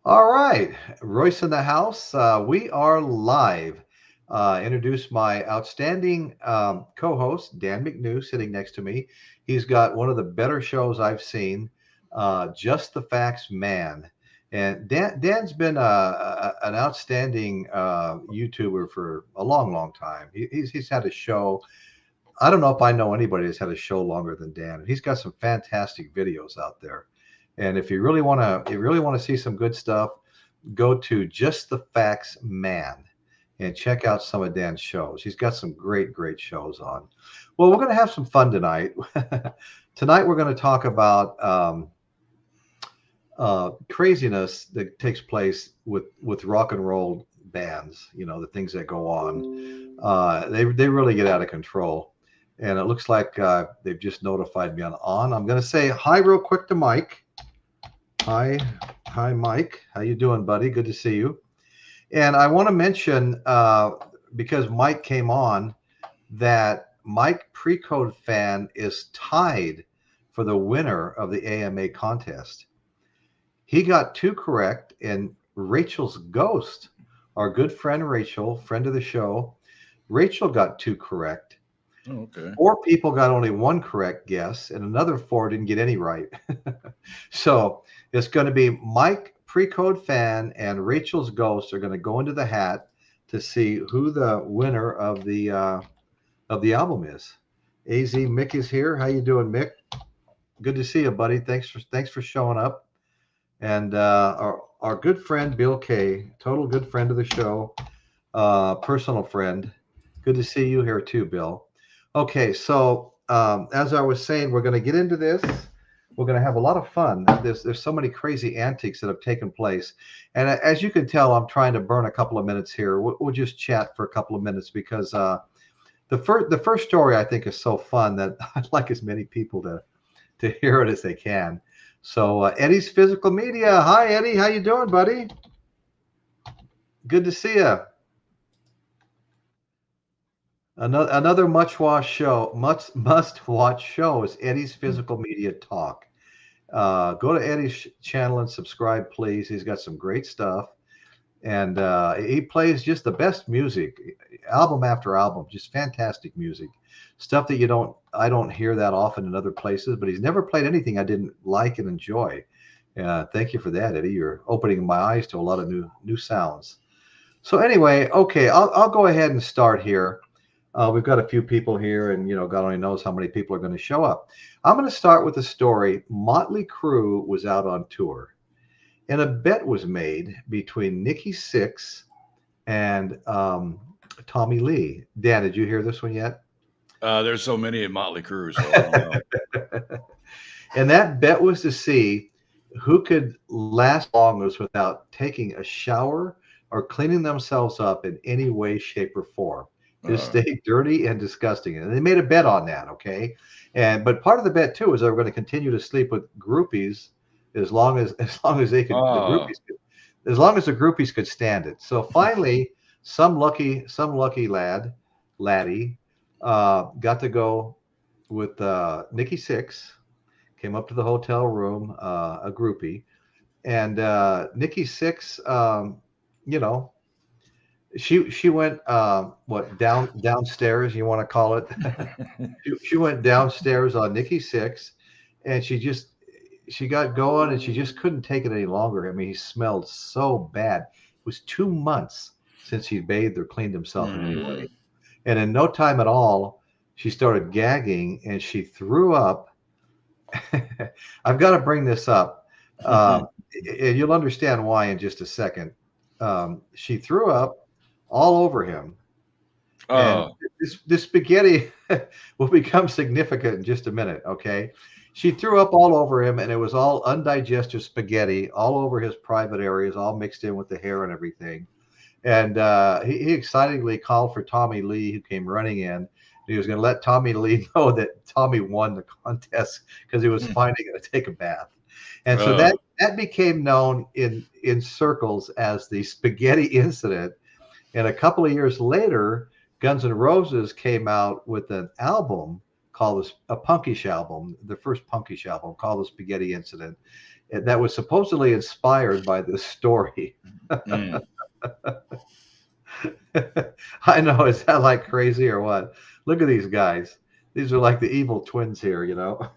All right, Royce in the house. We are live. Introduce my outstanding co-host, Dan McNew, sitting next to me. He's got one of the better shows I've seen, Just the Facts Man. And Dan's been an outstanding YouTuber for a long, long time. He's had a show. I don't know if I know anybody that's had a show longer than Dan. He's got some fantastic videos out there. And if you really want to see some good stuff, go to Just the Facts Man and check out some of Dan's shows. He's got some great, great shows on. Well, we're going to have some fun tonight. Tonight, we're going to talk about craziness that takes place with rock and roll bands. You know, the things that go on. They really get out of control. And it looks like they've just notified me on. I'm going to say hi real quick to Mike. Hi, Mike. How you doing, buddy? Good to see you. And I want to mention because Mike came on that Mike Precode Fan is tied for the winner of the AMA contest. He got two correct, and Rachel's Ghost, our good friend Rachel, friend of the show, Rachel got two correct. Oh, okay. Four people got only one correct guess, and another four didn't get any right. So it's going to be Mike Precode Fan and Rachel's Ghost are going to go into the hat to see who the winner of the album is. Az Mick is here. How you doing, Mick? Good to see you, buddy. Thanks for showing up. And our good friend Bill K, total good friend of the show, personal friend. Good to see you here too, Bill. Okay, so as I was saying, we're going to get into this. We're going to have a lot of fun. There's so many crazy antics that have taken place, and as you can tell, I'm trying to burn a couple of minutes here. We'll just chat for a couple of minutes because the first story I think is so fun that I'd like as many people to hear it as they can. So Eddie's Physical Media. Hi, Eddie. How you doing, buddy? Good to see you. Another must watch show is Eddie's Physical Media Talk. Go to Eddie's channel and subscribe, please. He's got some great stuff, and he plays just the best music, album after album, just fantastic music, stuff that I don't hear that often in other places. But he's never played anything I didn't like and enjoy. Thank you for that, Eddie. You're opening my eyes to a lot of new sounds. So anyway, okay, I'll go ahead and start here. We've got a few people here, and God only knows how many people are going to show up. I'm going to start with a story. Mötley Crüe was out on tour, and a bet was made between Nikki Sixx and Tommy Lee. Dan, did you hear this one yet? There's so many in Mötley Crüe, so I don't know. And that bet was to see who could last longest without taking a shower or cleaning themselves up in any way, shape, or form. Just stay dirty and disgusting. And they made a bet on that, okay? But part of the bet too is they were going to continue to sleep with groupies as long as they could, as long as the groupies could stand it. So finally, some lucky laddie got to go with Nikki Sixx, came up to the hotel room, a groupie, and Nikki Sixx, She went downstairs, you want to call it. She went downstairs on Nikki Sixx, and she got going, and she just couldn't take it any longer. I mean, he smelled so bad. It was 2 months since he bathed or cleaned himself in any way. And in no time at all, she started gagging and she threw up. I've got to bring this up. And you'll understand why in just a second. She threw up all over him. And this spaghetti will become significant in just a minute, okay? She threw up all over him, and it was all undigested spaghetti all over his private areas, all mixed in with the hair and everything. And he excitedly called for Tommy Lee, who came running in. He was going to let Tommy Lee know that Tommy won the contest because he was finally going to take a bath. And so that became known in circles as the spaghetti incident. And a couple of years later, Guns N' Roses came out with an album called a punkish album, the first punkish album called The Spaghetti Incident. that was supposedly inspired by this story. Mm. I know, is that like crazy or what? Look at these guys. These are like the evil twins here, you know.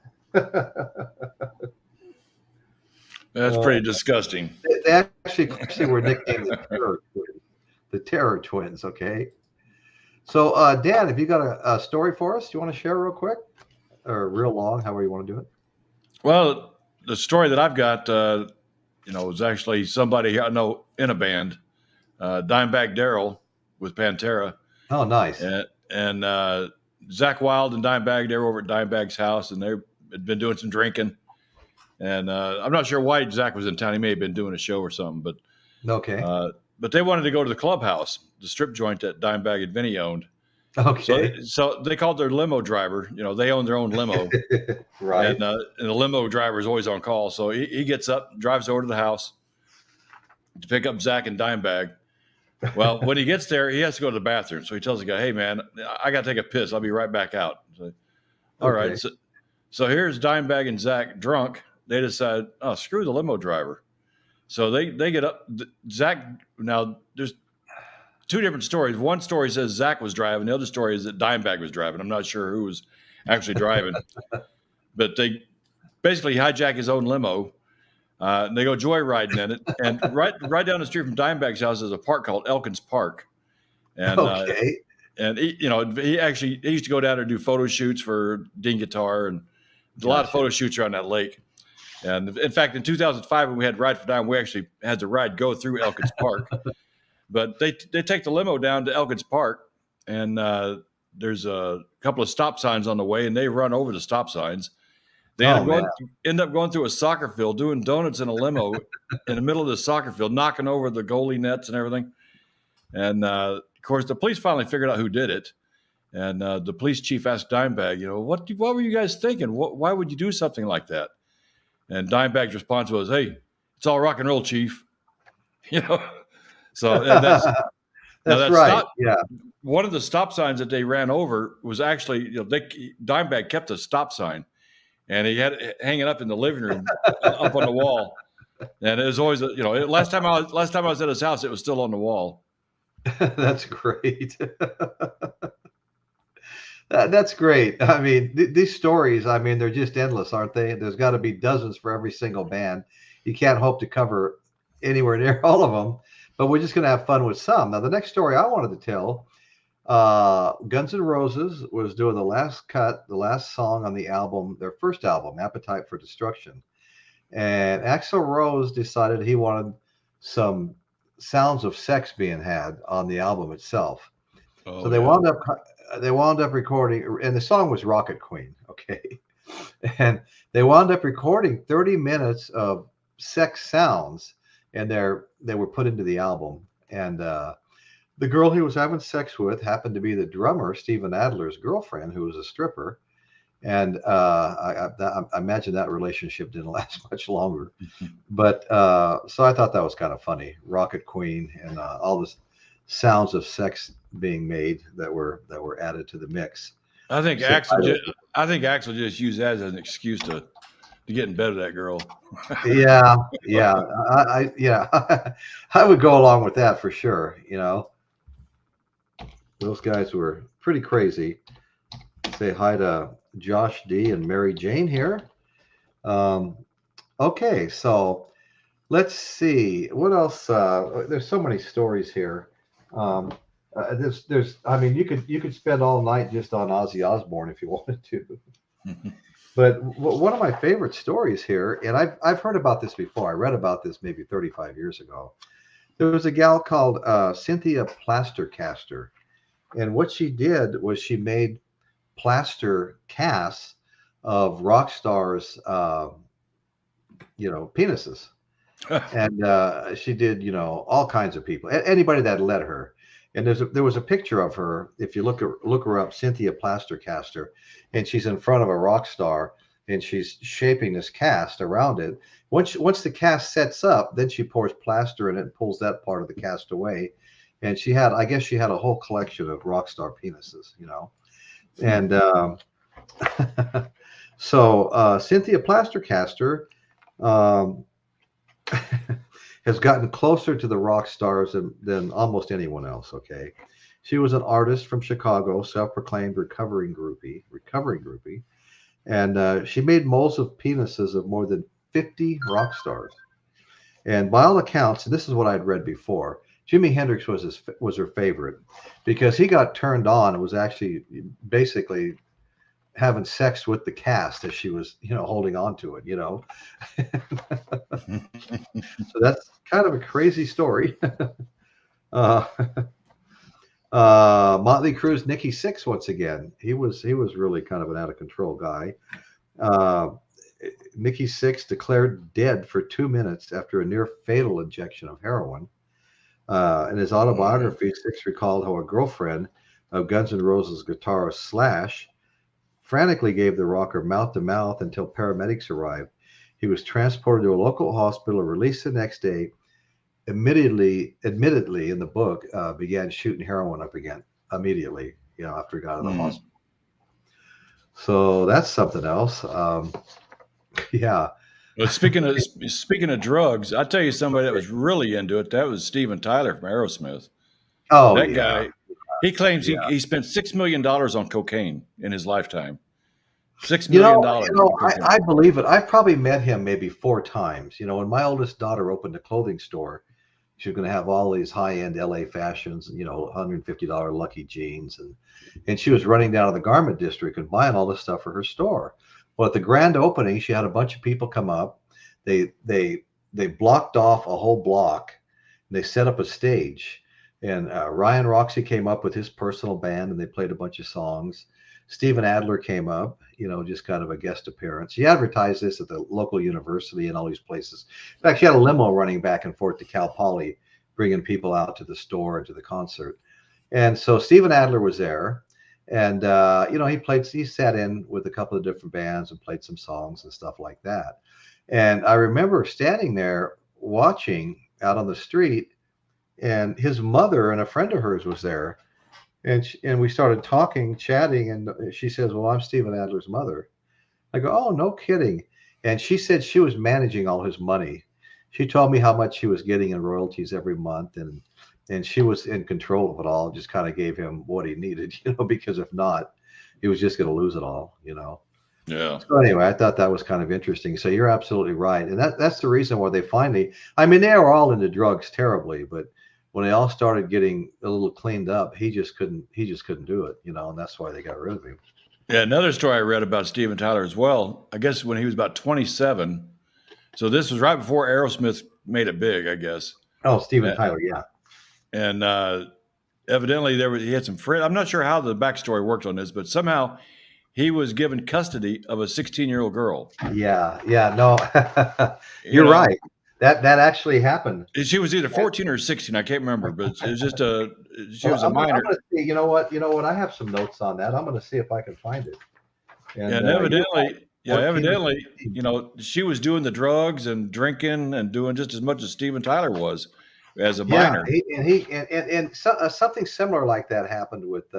That's pretty disgusting. They actually were nicknamed the Terror Twins. The Terror Twins. Okay. So, Dan, have you got a story for us? Do you want to share real quick or real long, however you want to do it? Well, the story that I've got, is actually somebody I know in a band, Dimebag Darrell with Pantera, Oh, nice. and Zach Wilde and Dimebag. They were over at Dimebag's house, and they had been doing some drinking. And I'm not sure why Zach was in town. He may have been doing a show or something, Okay. but they wanted to go to the clubhouse, the strip joint that Dimebag and Vinny owned. Okay. So they called their limo driver. They own their own limo, Right. and the limo driver is always on call. So he gets up, drives over to the house to pick up Zach and Dimebag. Well, when he gets there, he has to go to the bathroom. So he tells the guy, "Hey, man, I got to take a piss. I'll be right back out." So, all right. So here's Dimebag and Zach drunk. They decide, oh, screw the limo driver. So they get up. Zach, now there's two different stories. One story says Zach was driving. The other story is that Dimebag was driving. I'm not sure who was actually driving. But they basically hijack his own limo. They go joyriding in it. And right down the street from Dimebag's house is a park called Elkins Park. And Okay. and he used to go down there and do photo shoots for Dean Guitar, and a lot of photo shoots around that lake. And in fact, in 2005, when we had Ride for Dime, we actually had the ride go through Elkins Park. But they take the limo down to Elkins Park, and there's a couple of stop signs on the way, and they run over the stop signs. They end up going through a soccer field, doing donuts in a limo in the middle of the soccer field, knocking over the goalie nets and everything. And of course, the police finally figured out who did it. And the police chief asked Dimebag, what were you guys thinking? Why would you do something like that? And Dimebag's response was, "Hey, it's all rock and roll, chief." So that's right. Yeah. One of the stop signs that they ran over was actually, Dimebag kept a stop sign, and he had it hanging up in the living room, up on the wall. And it was always, last time I was at his house, it was still on the wall. That's great. That's great. I mean, these stories, I mean, they're just endless, aren't they? There's got to be dozens for every single band. You can't hope to cover anywhere near all of them, but we're just going to have fun with some. Now, the next story I wanted to tell, Guns N' Roses was doing the last song on the album, their first album, Appetite for Destruction. And Axl Rose decided he wanted some sounds of sex being had on the album itself. Oh, so they wound up recording, and the song was Rocket Queen. Okay. And they wound up recording 30 minutes of sex sounds, and they were put into the album. And the girl he was having sex with happened to be the drummer, Steven Adler's girlfriend, who was a stripper. And I imagine that relationship didn't last much longer. But so I thought that was kind of funny. Rocket Queen and all this sounds of sex being made that were added to the mix. I think Axl just used that as an excuse to get in bed with that girl. Yeah. I would go along with that for sure. Those guys were pretty crazy. Say hi to Josh D and Mary Jane here. Okay, so let's see what else. There's so many stories here. I mean, you could spend all night just on Ozzy Osbourne if you wanted to. But one of my favorite stories here, and I've heard about this before. I read about this maybe 35 years ago. There was a gal called Cynthia Plastercaster, and what she did was she made plaster casts of rock stars, penises. And she did, all kinds of people, anybody that let her. And there was a picture of her. If you look her up, Cynthia Plastercaster, and she's in front of a rock star, and she's shaping this cast around it. Once the cast sets up, then she pours plaster in it and pulls that part of the cast away. And I guess she had a whole collection of rock star penises, And so Cynthia Plastercaster has gotten closer to the rock stars than almost anyone else. Okay, she was an artist from Chicago, self-proclaimed recovering groupie, and she made molds of penises of more than 50 rock stars. And by all accounts, and this is what I'd read before, Jimi Hendrix was her favorite because he got turned on and was actually basically having sex with the cast as she was, holding on to it. So that's kind of a crazy story. uh, Motley Crue's Nikki Sixx once again. He was really kind of an out of control guy. Uh, Nikki Sixx declared dead for 2 minutes after a near fatal injection of heroin. In his autobiography, Sixx recalled how a girlfriend of Guns N' Roses guitarist Slash frantically gave the rocker mouth to mouth until paramedics arrived. He was transported to a local hospital, released the next day. Admittedly, in the book, began shooting heroin up again immediately. After he got out of the hospital. So that's something else. Yeah. Well, speaking of drugs, I'll tell you somebody that was really into it. That was Steven Tyler from Aerosmith. Oh, that yeah. guy. He claims he spent $6 million on cocaine in his lifetime. $6 million. I believe it. I've probably met him maybe 4 times. When my oldest daughter opened a clothing store, she was going to have all these high-end LA fashions and, $150 Lucky jeans. And she was running down to the garment district and buying all this stuff for her store. Well, at the grand opening, she had a bunch of people come up. They blocked off a whole block. And they set up a stage. And Ryan Roxy came up with his personal band, and they played a bunch of songs. Steven Adler came up, just kind of a guest appearance. He advertised this at the local university and all these places. In fact, she had a limo running back and forth to Cal Poly, bringing people out to the store and to the concert. And so Steven Adler was there. And, he sat in with a couple of different bands and played some songs and stuff like that. And I remember standing there watching out on the street, and his mother and a friend of hers was there. And we started talking, chatting, and she says, "Well, I'm Steven Adler's mother." I go, "Oh, no kidding." And she said she was managing all his money. She told me how much she was getting in royalties every month, and she was in control of it all, just kind of gave him what he needed, because if not, he was just going to lose it all. Yeah. So anyway, I thought that was kind of interesting. So you're absolutely right. And that's the reason why they finally, I mean, they were all into drugs terribly, but when they all started getting a little cleaned up, he just couldn't do it, and that's why they got rid of him. Yeah, another story I read about Steven Tyler as well, I guess when he was about 27. So this was right before Aerosmith made it big, I guess. Oh, Steven Tyler, yeah. And evidently he had some friends. I'm not sure how the backstory worked on this, but somehow he was given custody of a 16-year-old girl. Yeah, no, you're right. That actually happened. She was either 14 or 16. I can't remember, but it was just she was a minor. I'm gonna see, you know what? I have some notes on that. I'm going to see if I can find it. And evidently, she was doing the drugs and drinking and doing just as much as Steven Tyler was as a minor. Something similar like that happened with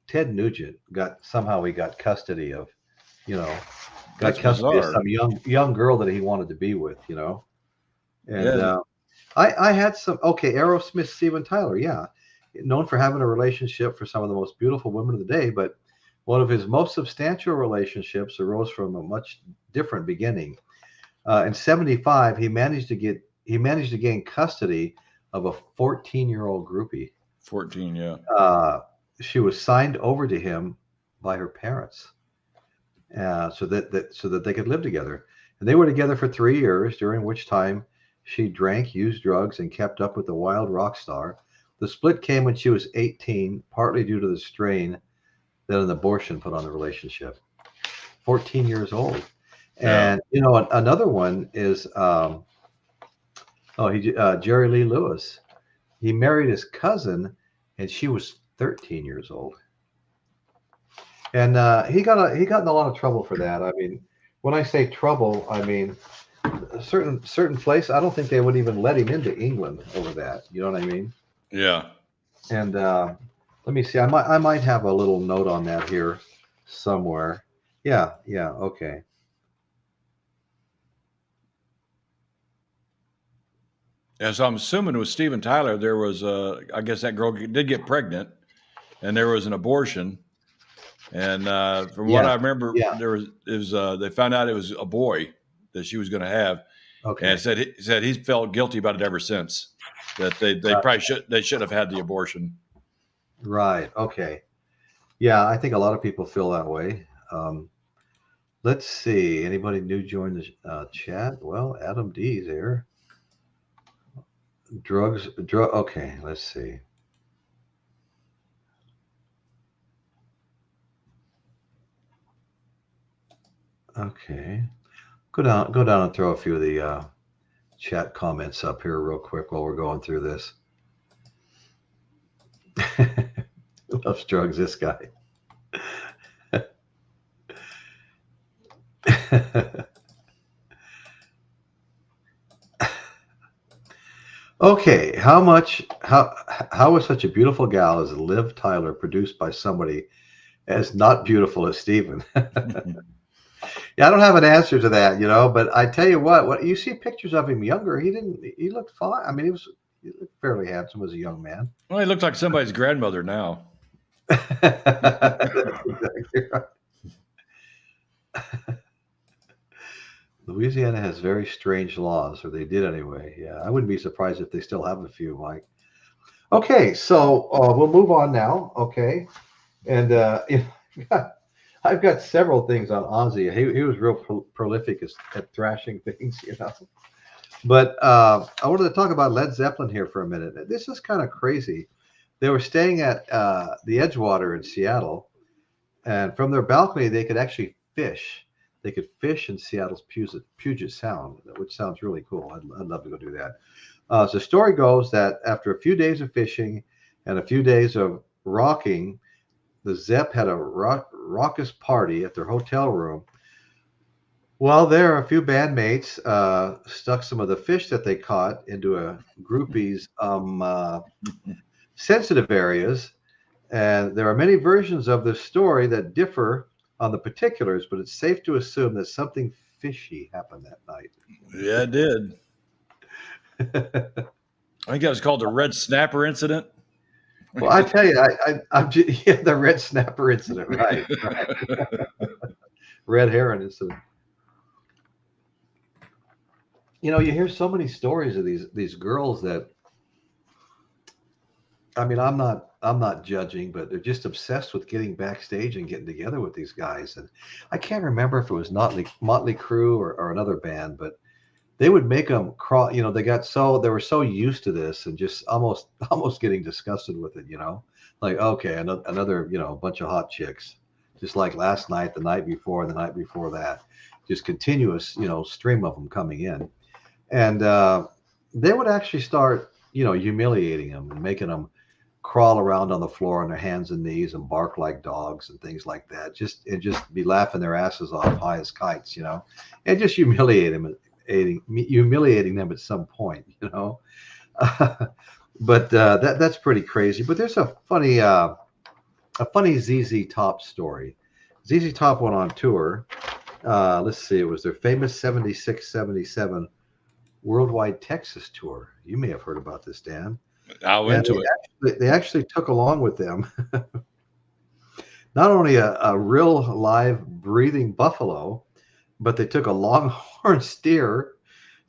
Ted Nugent. He got custody of, got custody of some young girl that he wanted to be with, And I had Aerosmith, Steven Tyler, known for having a relationship for some of the most beautiful women of the day, but one of his most substantial relationships arose from a much different beginning. In '75, he managed to gain custody of a 14-year-old groupie. 14, yeah. She was signed over to him by her parents, so that they could live together. And they were together for 3 years, during which time she drank, used drugs, and kept up with the wild rock star. The split came when she was 18, partly due to the strain that an abortion put on the relationship. 14 years old. And, another one is, Jerry Lee Lewis. He married his cousin, and she was 13 years old. And he got in a lot of trouble for that. I mean, when I say trouble, I mean a certain place. I don't think they would even let him into England over that. You know what I mean? Yeah. And let me see. I might have a little note on that here somewhere. Yeah. Okay. Yeah, so I'm assuming with Steven Tyler, there was I guess that girl did get pregnant, and there was an abortion. And from what Yeah, I remember, yeah. they found out it was a boy that she was going to have, Okay. and said he's felt guilty about it ever since. That they probably should have had the abortion. Right. Okay. Yeah, I think a lot of people feel that way. Let's see. Anybody new join the chat? Well, Adam D's here. Drug. Okay, let's see. Okay, go down and throw a few of the chat comments up here real quick while we're going through this. Who loves drugs? This guy. Okay, how was such a beautiful gal as Liv Tyler produced by somebody as not beautiful as Steven? Yeah, I don't have an answer to that, but I tell you what you see pictures of him younger, he looked fine. I mean, he looked fairly handsome as a young man. Well, he looked like somebody's grandmother now. Exactly right. Louisiana has very strange laws, or they did anyway. Yeah, I wouldn't be surprised if they still have a few, Mike. Okay, so we'll move on now. Okay, and I've got several things on Ozzy. He was real prolific at thrashing things, But I wanted to talk about Led Zeppelin here for a minute. This is kind of crazy. They were staying at the Edgewater in Seattle, and from their balcony, they could actually fish. They could fish in Seattle's Puget Sound, which sounds really cool. I'd love to go do that. So the story goes that after a few days of fishing and a few days of rocking, the Zepp had a raucous party at their hotel room. Well, there, a few bandmates stuck some of the fish that they caught into a groupie's sensitive areas. And there are many versions of this story that differ on the particulars, but it's safe to assume that something fishy happened that night. Yeah, it did. I think that was called the Red Snapper incident. Well, I tell you, I'm just, yeah, the Red Snapper incident, right? Red Heron incident. You hear so many stories of these girls that, I mean, I'm not judging, but they're just obsessed with getting backstage and getting together with these guys. And I can't remember if it was Mötley Crüe or another band, but they would make them crawl. They were so used to this and just almost getting disgusted with it. Like, okay, another bunch of hot chicks, just like last night, the night before, and the night before that, just continuous stream of them coming in, and they would actually start humiliating them and making them crawl around on the floor on their hands and knees and bark like dogs and things like that. Just be laughing their asses off high as kites, and just humiliating them at some point, But that's pretty crazy. But there's a funny ZZ Top story. ZZ Top went on tour. Let's see, it was their famous 76-77 worldwide Texas tour. You may have heard about this, Dan. I went to it. They actually took along with them not only a real live breathing buffalo, but they took a longhorn steer,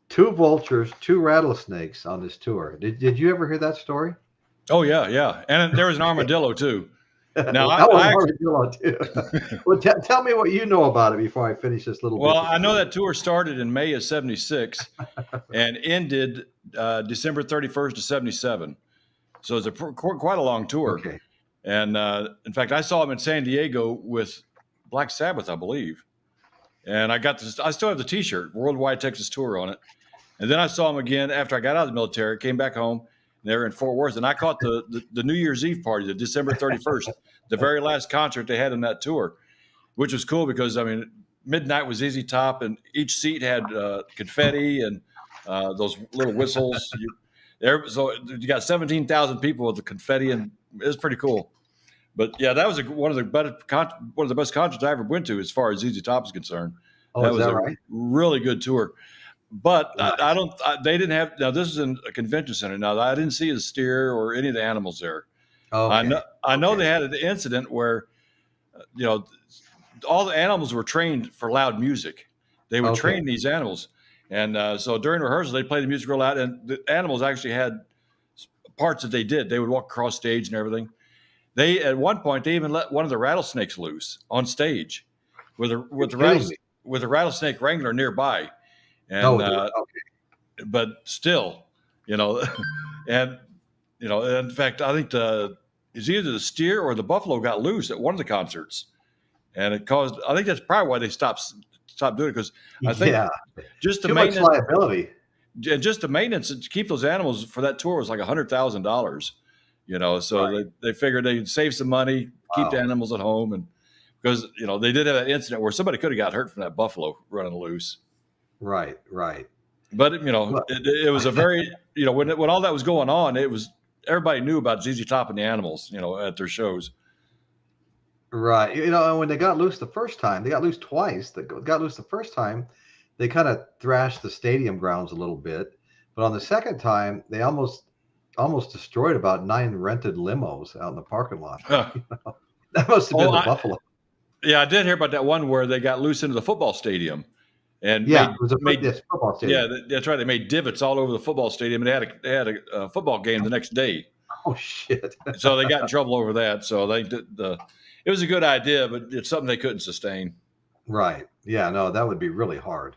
2 vultures, 2 rattlesnakes on this tour. Did you ever hear that story? Oh yeah, and there was an armadillo too. Now armadillo too. Well, tell me what you know about it before I finish this little. Well, I know that tour started in May of '76 and ended December 31st of '77. So it's quite a long tour. Okay. And in fact, I saw him in San Diego with Black Sabbath, I believe. And I still have the T-shirt, Worldwide Texas Tour on it. And then I saw him again after I got out of the military, came back home, and they were in Fort Worth. And I caught the New Year's Eve party, the December 31st, the very last concert they had on that tour, which was cool because, I mean, midnight was ZZ Top, and each seat had confetti and those little whistles. So you got 17,000 people with the confetti, and it was pretty cool. But yeah, that was one of the best concerts I ever went to as far as ZZ Top is concerned. Oh, that was right? Really good tour. But Nice. they didn't have. Now this is in a convention center. Now I didn't see a steer or any of the animals there. Okay. I know Okay. they had an incident where, you know, all the animals were trained for loud music. They would Okay. train these animals, and so during rehearsal they played the music real loud, and the animals actually had parts that they did. They would walk across stage and everything. They at one point they even let one of the rattlesnakes loose on stage, with a with the Kidding me. with a rattlesnake wrangler nearby, and No, dude. Okay. but still, you know, and in fact, I think it's either the steer or the buffalo got loose at one of the concerts, and it caused. I think that's probably why they stopped doing it, because I think Yeah. just the Too much maintenance, liability. just the maintenance to keep those animals for that tour was like $100,000. So Right. they figured they'd save some money, keep the Wow. animals at home, and because they did have that incident where somebody could have got hurt from that buffalo running loose. Right. Right. But Well, it was a very when all that was going on, it was everybody knew about ZZ Top and the Animals, at their shows. right. And when they got loose the first time, they got loose twice. They got loose the first time, they kind of thrashed the stadium grounds a little bit, but on the second time, they almost destroyed about 9 rented limos out in the parking lot. That must have been the Buffalo. Yeah, I did hear about that one where they got loose into the football stadium and Yeah, it was made football stadium. yeah, that's right. They made divots all over the football stadium, and they had a football game the next day. Oh shit! So they got in trouble over that. So they did it was a good idea, but it's something they couldn't sustain. Right. Yeah. No, that would be really hard.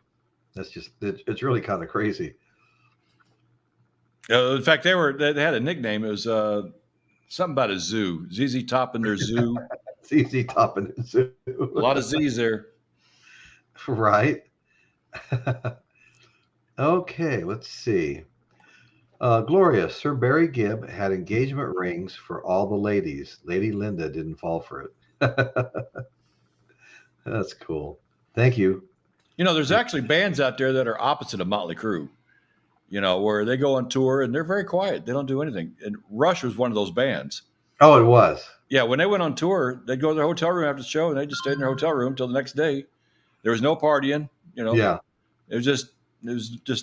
That's just it's really kind of crazy. In fact, they had a nickname. It was something about a zoo. ZZ Top in their zoo. It's easy topping the zoo. A lot of Z's there. Right. Okay, let's see. Gloria, Sir Barry Gibb had engagement rings for all the ladies. Lady Linda didn't fall for it. That's cool. Thank you. There's actually bands out there that are opposite of Mötley Crüe, where they go on tour and they're very quiet. They don't do anything. And Rush was one of those bands. Oh, it was. Yeah, when they went on tour, they'd go to their hotel room after the show and they just stayed in their hotel room until the next day. There was no partying, Yeah. It was just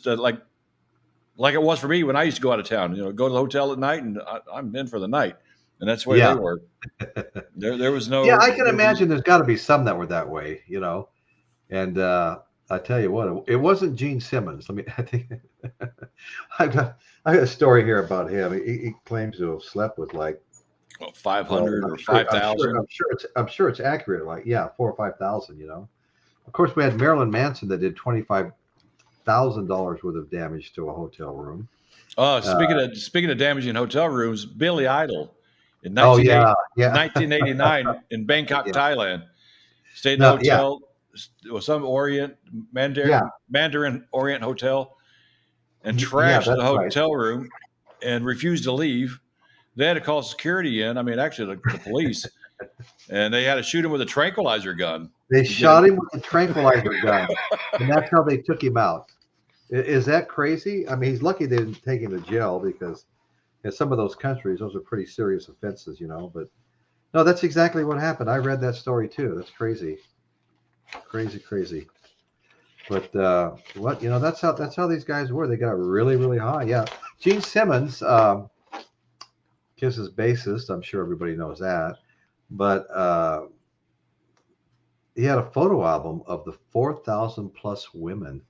like it was for me when I used to go out of town. Go to the hotel at night and I'm in for the night, and that's the way they were. There was no. Yeah, I can imagine there's got to be some that were that way, And I tell you what, it wasn't Gene Simmons. I think I got a story here about him. He claims to have slept with like 500 or 5,000. I'm sure it's accurate. Like 4,000 or 5,000. Of course, we had Marilyn Manson that did $25,000 worth of damage to a hotel room. Speaking of damaging hotel rooms, Billy Idol in 1989 in Bangkok, Thailand, stayed in a hotel. It was some Mandarin Orient hotel, and trashed the hotel room and refused to leave. They had to call security in. I mean, actually, the police, and they had to shoot him with a tranquilizer gun. They shot him with a tranquilizer gun, and that's how they took him out. Is that crazy? I mean, he's lucky they didn't take him to jail, because in some of those countries, those are pretty serious offenses, But no, that's exactly what happened. I read that story too. That's crazy. Crazy. But that's how these guys were. They got really, really high. Yeah. Gene Simmons, Kiss's bassist, I'm sure everybody knows that. But he had a photo album of the 4,000 plus women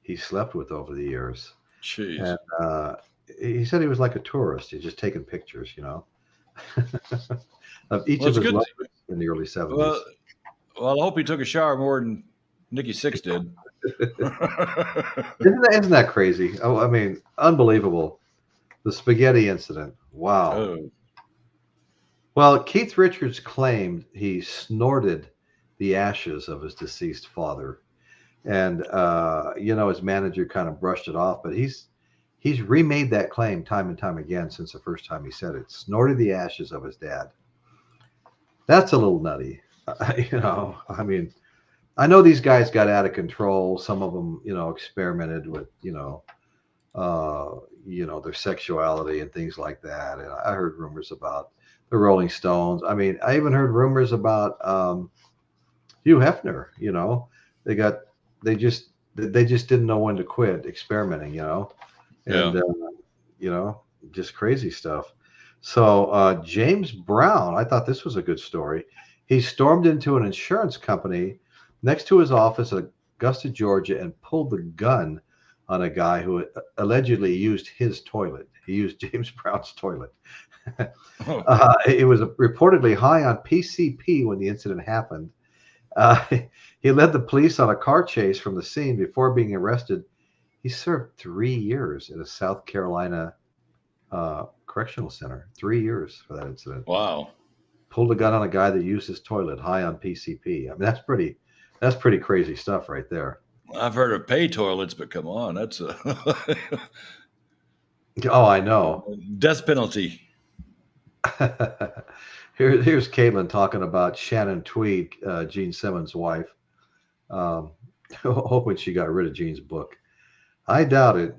he slept with over the years. Jeez. And he said he was like a tourist. He's just taking pictures, of each of his lovers in the early 70s. Well, I hope he took a shower more than Nikki Sixx did. Isn't that crazy? Oh, I mean, unbelievable. The spaghetti incident. Wow. Oh. Well, Keith Richards claimed he snorted the ashes of his deceased father. And, his manager kind of brushed it off, but he's remade that claim time and time again since the first time he said it. Snorted the ashes of his dad. That's a little nutty. I mean, I know these guys got out of control. Some of them, experimented with, their sexuality and things like that. And I heard rumors about the Rolling Stones. I mean, I even heard rumors about Hugh Hefner. They just they just didn't know when to quit experimenting, and Yeah. just crazy stuff. So James Brown, I thought this was a good story. He stormed into an insurance company next to his office in Augusta, Georgia, and pulled the gun on a guy who allegedly used his toilet. He used James Brown's toilet. He was reportedly high on PCP when the incident happened. Uh, he led the police on a car chase from the scene before being arrested. He served 3 years in a South Carolina correctional center. 3 years for that incident. Wow. Pulled a gun on a guy that used his toilet high on PCP. I mean, that's pretty crazy stuff right there. I've heard of pay toilets, but come on, that's a Oh, I know. death penalty. Here's Caitlin talking about Shannon Tweed, Gene Simmons' wife. Hoping she got rid of Gene's book. I doubt it.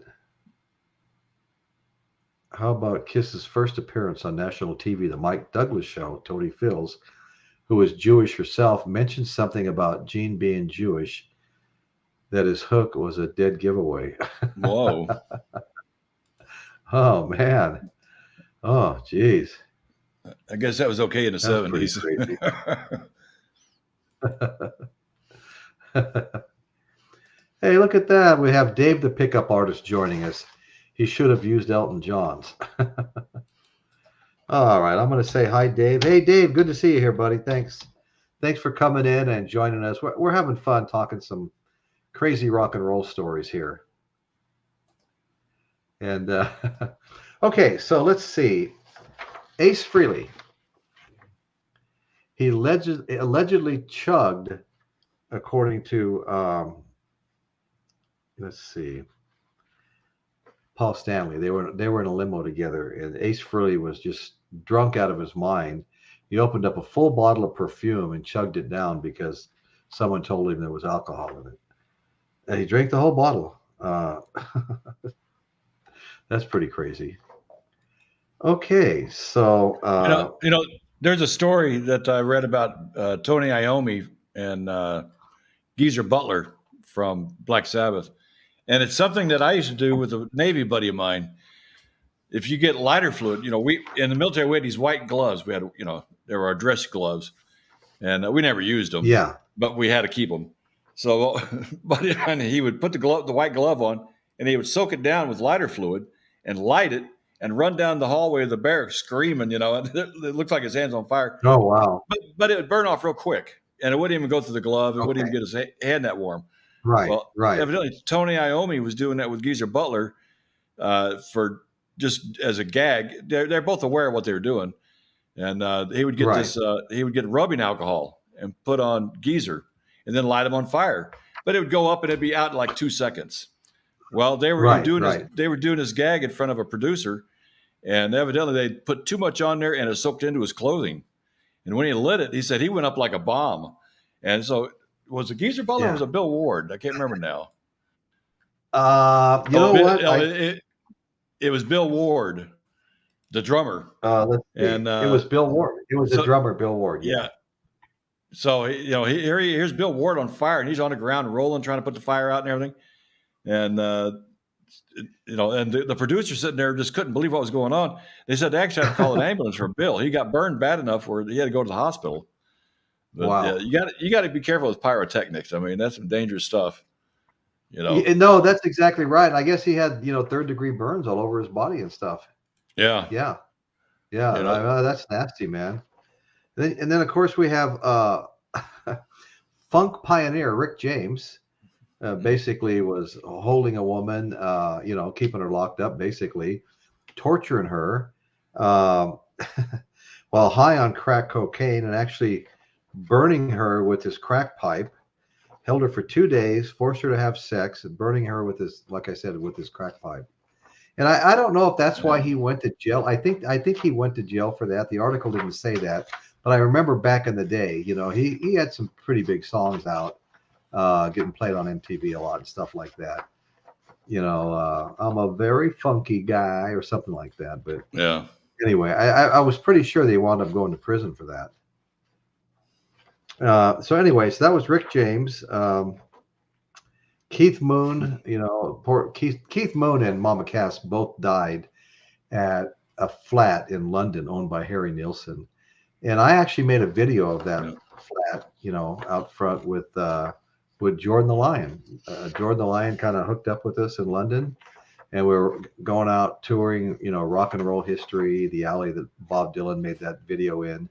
How about Kiss's first appearance on national TV, the Mike Douglas show? Tony Phils, who was Jewish herself, mentioned something about Gene being Jewish, that his hook was a dead giveaway. Whoa. Oh, man. Oh, geez. I guess that was okay in the That's pretty 70s. crazy. Hey, look at that. We have Dave the pickup artist joining us. He should have used Elton John's. All right, I'm going to say hi, Dave. Hey, Dave, good to see you here, buddy. Thanks for coming in and joining us. We're having fun talking some crazy rock and roll stories here. And okay, so let's see. Ace Frehley. He allegedly chugged, according to let's see, Paul Stanley. They were in a limo together, and Ace Frehley was just drunk out of his mind. He opened up a full bottle of perfume and chugged it down because someone told him there was alcohol in it. And he drank the whole bottle. That's pretty crazy. Okay, so there's a story that I read about Tony Iommi and Geezer Butler from Black Sabbath. And it's something that I used to do with a Navy buddy of mine. If you get lighter fluid, we in the military we had these white gloves. We had, they were our dress gloves, and we never used them. Yeah, but we had to keep them. So, buddy, he would put the white glove on, and he would soak it down with lighter fluid and light it and run down the hallway of the barracks screaming. It looked like his hand's on fire. Oh wow! But it would burn off real quick, and it wouldn't even go through the glove. It wouldn't even get his hand that warm. Right, well, right. Evidently, Tony Iommi was doing that with Geezer Butler for just as a gag. They're both aware of what they were doing, and he would get he would get rubbing alcohol and put on Geezer, and then light him on fire. But it would go up and it'd be out in like 2 seconds. Well, they were doing this gag in front of a producer, and evidently they put too much on there and it soaked into his clothing. And when he lit it, he said he went up like a bomb. And so. Was it Geezer Butler or was it Bill Ward? I can't remember now. You know what? It was Bill Ward, the drummer. And it was Bill Ward. It was the drummer, Bill Ward. Yeah. So here's Bill Ward on fire, and he's on the ground rolling, trying to put the fire out and everything. And and the producer sitting there just couldn't believe what was going on. They said they actually had to call an ambulance for Bill. He got burned bad enough where he had to go to the hospital. But, wow! You got to be careful with pyrotechnics. I mean, that's some dangerous stuff. No, that's exactly right. I guess he had 3rd-degree burns all over his body and stuff. Yeah. That's nasty, man. And then of course we have funk pioneer Rick James. Basically was holding a woman, keeping her locked up, basically torturing her while high on crack cocaine, and actually burning her with his crack pipe. Held her for 2 days, forced her to have sex, and burning her with his, like I said, with his crack pipe. And I don't know if that's why he went to jail. I think he went to jail for that. The article didn't say that, but I remember back in the day, he had some pretty big songs out, getting played on MTV a lot and stuff like that. I'm a very funky guy or something like that. But yeah. Anyway, I was pretty sure they wound up going to prison for that. So that was Rick James. Keith Moon, you know, poor Keith Moon and Mama Cass both died at a flat in London owned by Harry Nilsson. And I actually made a video of that Yeah. flat, you know, out front with Jordan the Lion. Jordan the Lion kind of hooked up with us in London, and we were going out touring, you know, rock and roll history, the alley that Bob Dylan made that video in,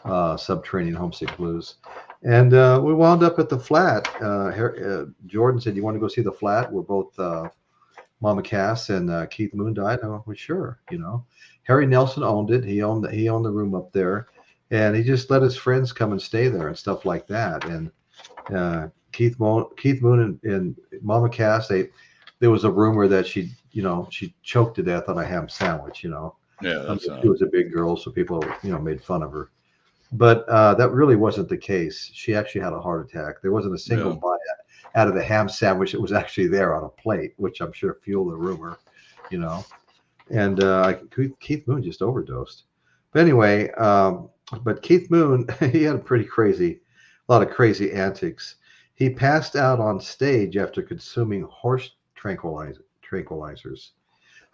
Subterranean Homesick Blues. And we wound up at the flat. Jordan said, "You want to go see the flat?" We're both Mama Cass and Keith Moon died. Oh, well, sure, you know. Harry Nelson owned it. He owned the room up there, and he just let his friends come and stay there and stuff like that. And Keith Moon and Mama Cass, there was a rumor that she choked to death on a ham sandwich. You know, Yeah, she was a big girl, so people made fun of her. But that really wasn't the case. She actually had a heart attack. There wasn't a single bite out of the ham sandwich that was actually there on a plate, which I'm sure fueled the rumor, you know. And Keith Moon just overdosed. But anyway, but Keith Moon, he had a lot of crazy antics. He passed out on stage after consuming horse tranquilizers.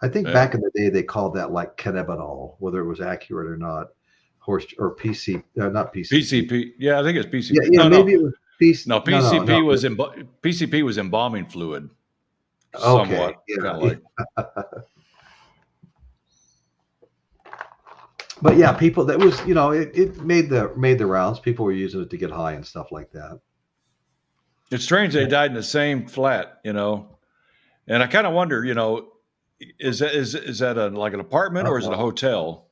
I think back in the day they called that like cannabinol, whether it was accurate or not. Horse or PC, not PC. PCP. Yeah, I think it's PCP. Yeah, maybe it was PC. No, PCP was PCP was embalming fluid. Okay, somewhat, kind of like. But yeah, people that was it made the rounds. People were using it to get high and stuff like that. It's strange they died in the same flat, you know, and I kind of wonder, you know, is that like an apartment or is it a hotel?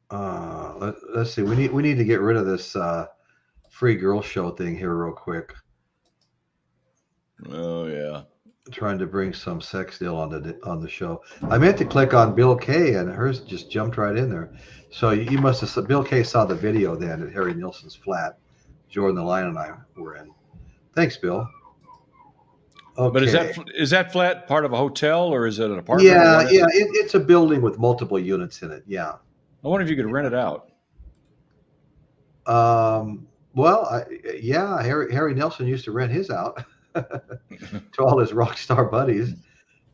Let's see. We need to get rid of this free girl show thing here real quick. Oh yeah. Trying to bring some sex deal on the show. I meant to click on Bill K and hers just jumped right in there. So you must have Bill K saw the video then at Harry Nilsson's flat. Jordan the Lion and I were in. Thanks, Bill. Okay. But is that flat part of a hotel or is it an apartment? Yeah. It's a building with multiple units in it. Yeah. I wonder if you could rent it out. Well, Harry Nilsson used to rent his out to all his rock star buddies.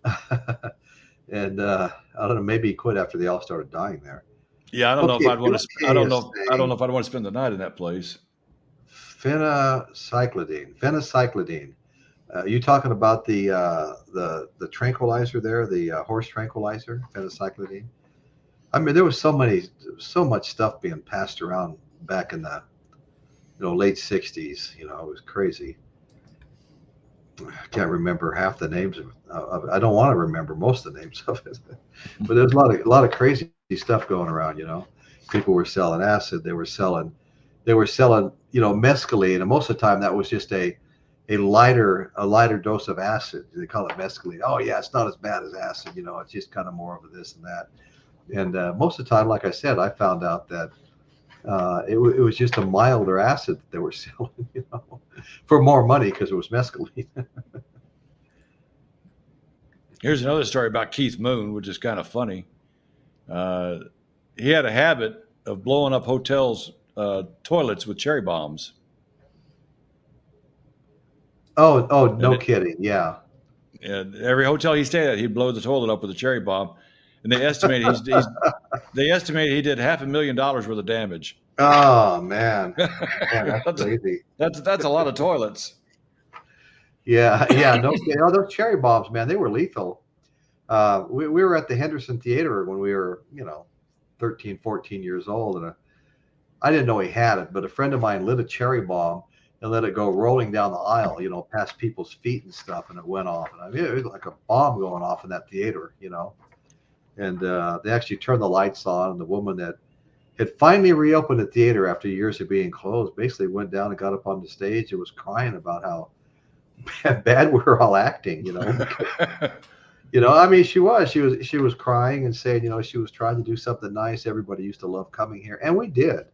And I don't know, maybe he quit after they all started dying there. Yeah, I don't know if I'd want to. I don't know if I'd want to spend the night in that place. Phenacyclidine. You talking about the tranquilizer there, the horse tranquilizer, phenacyclidine? I mean, there was so much stuff being passed around back in the late 60s. You know, it was crazy. I can't remember half the names of it. I don't want to remember most of the names of it, but there's a lot of crazy stuff going around. You know, people were selling acid. They were selling mescaline, and most of the time that was just a lighter dose of acid. They call it mescaline. Oh yeah, it's not as bad as acid. You know, it's just kind of more of a this and that. And most of the time, like I said, I found out that it was just a milder acid that they were selling, for more money because it was mescaline. Here's another story about Keith Moon, which is kind of funny. He had a habit of blowing up hotels' toilets with cherry bombs. Oh, no kidding. Yeah. And every hotel he stayed at, he'd blow the toilet up with a cherry bomb. And they estimated he did $500,000 worth of damage. Oh man, that's crazy. That's a lot of toilets. Yeah. No, those cherry bombs, man, they were lethal. We were at the Henderson Theater when we were, 13, 14 years old, and I didn't know he had it, but a friend of mine lit a cherry bomb and let it go rolling down the aisle, past people's feet and stuff, and it went off. And I mean, it was like a bomb going off in that theater, And they actually turned the lights on, and the woman that had finally reopened the theater after years of being closed basically went down and got up on the stage and was crying about how bad we were all acting, I mean, she was crying and saying, she was trying to do something nice. Everybody used to love coming here, and we did.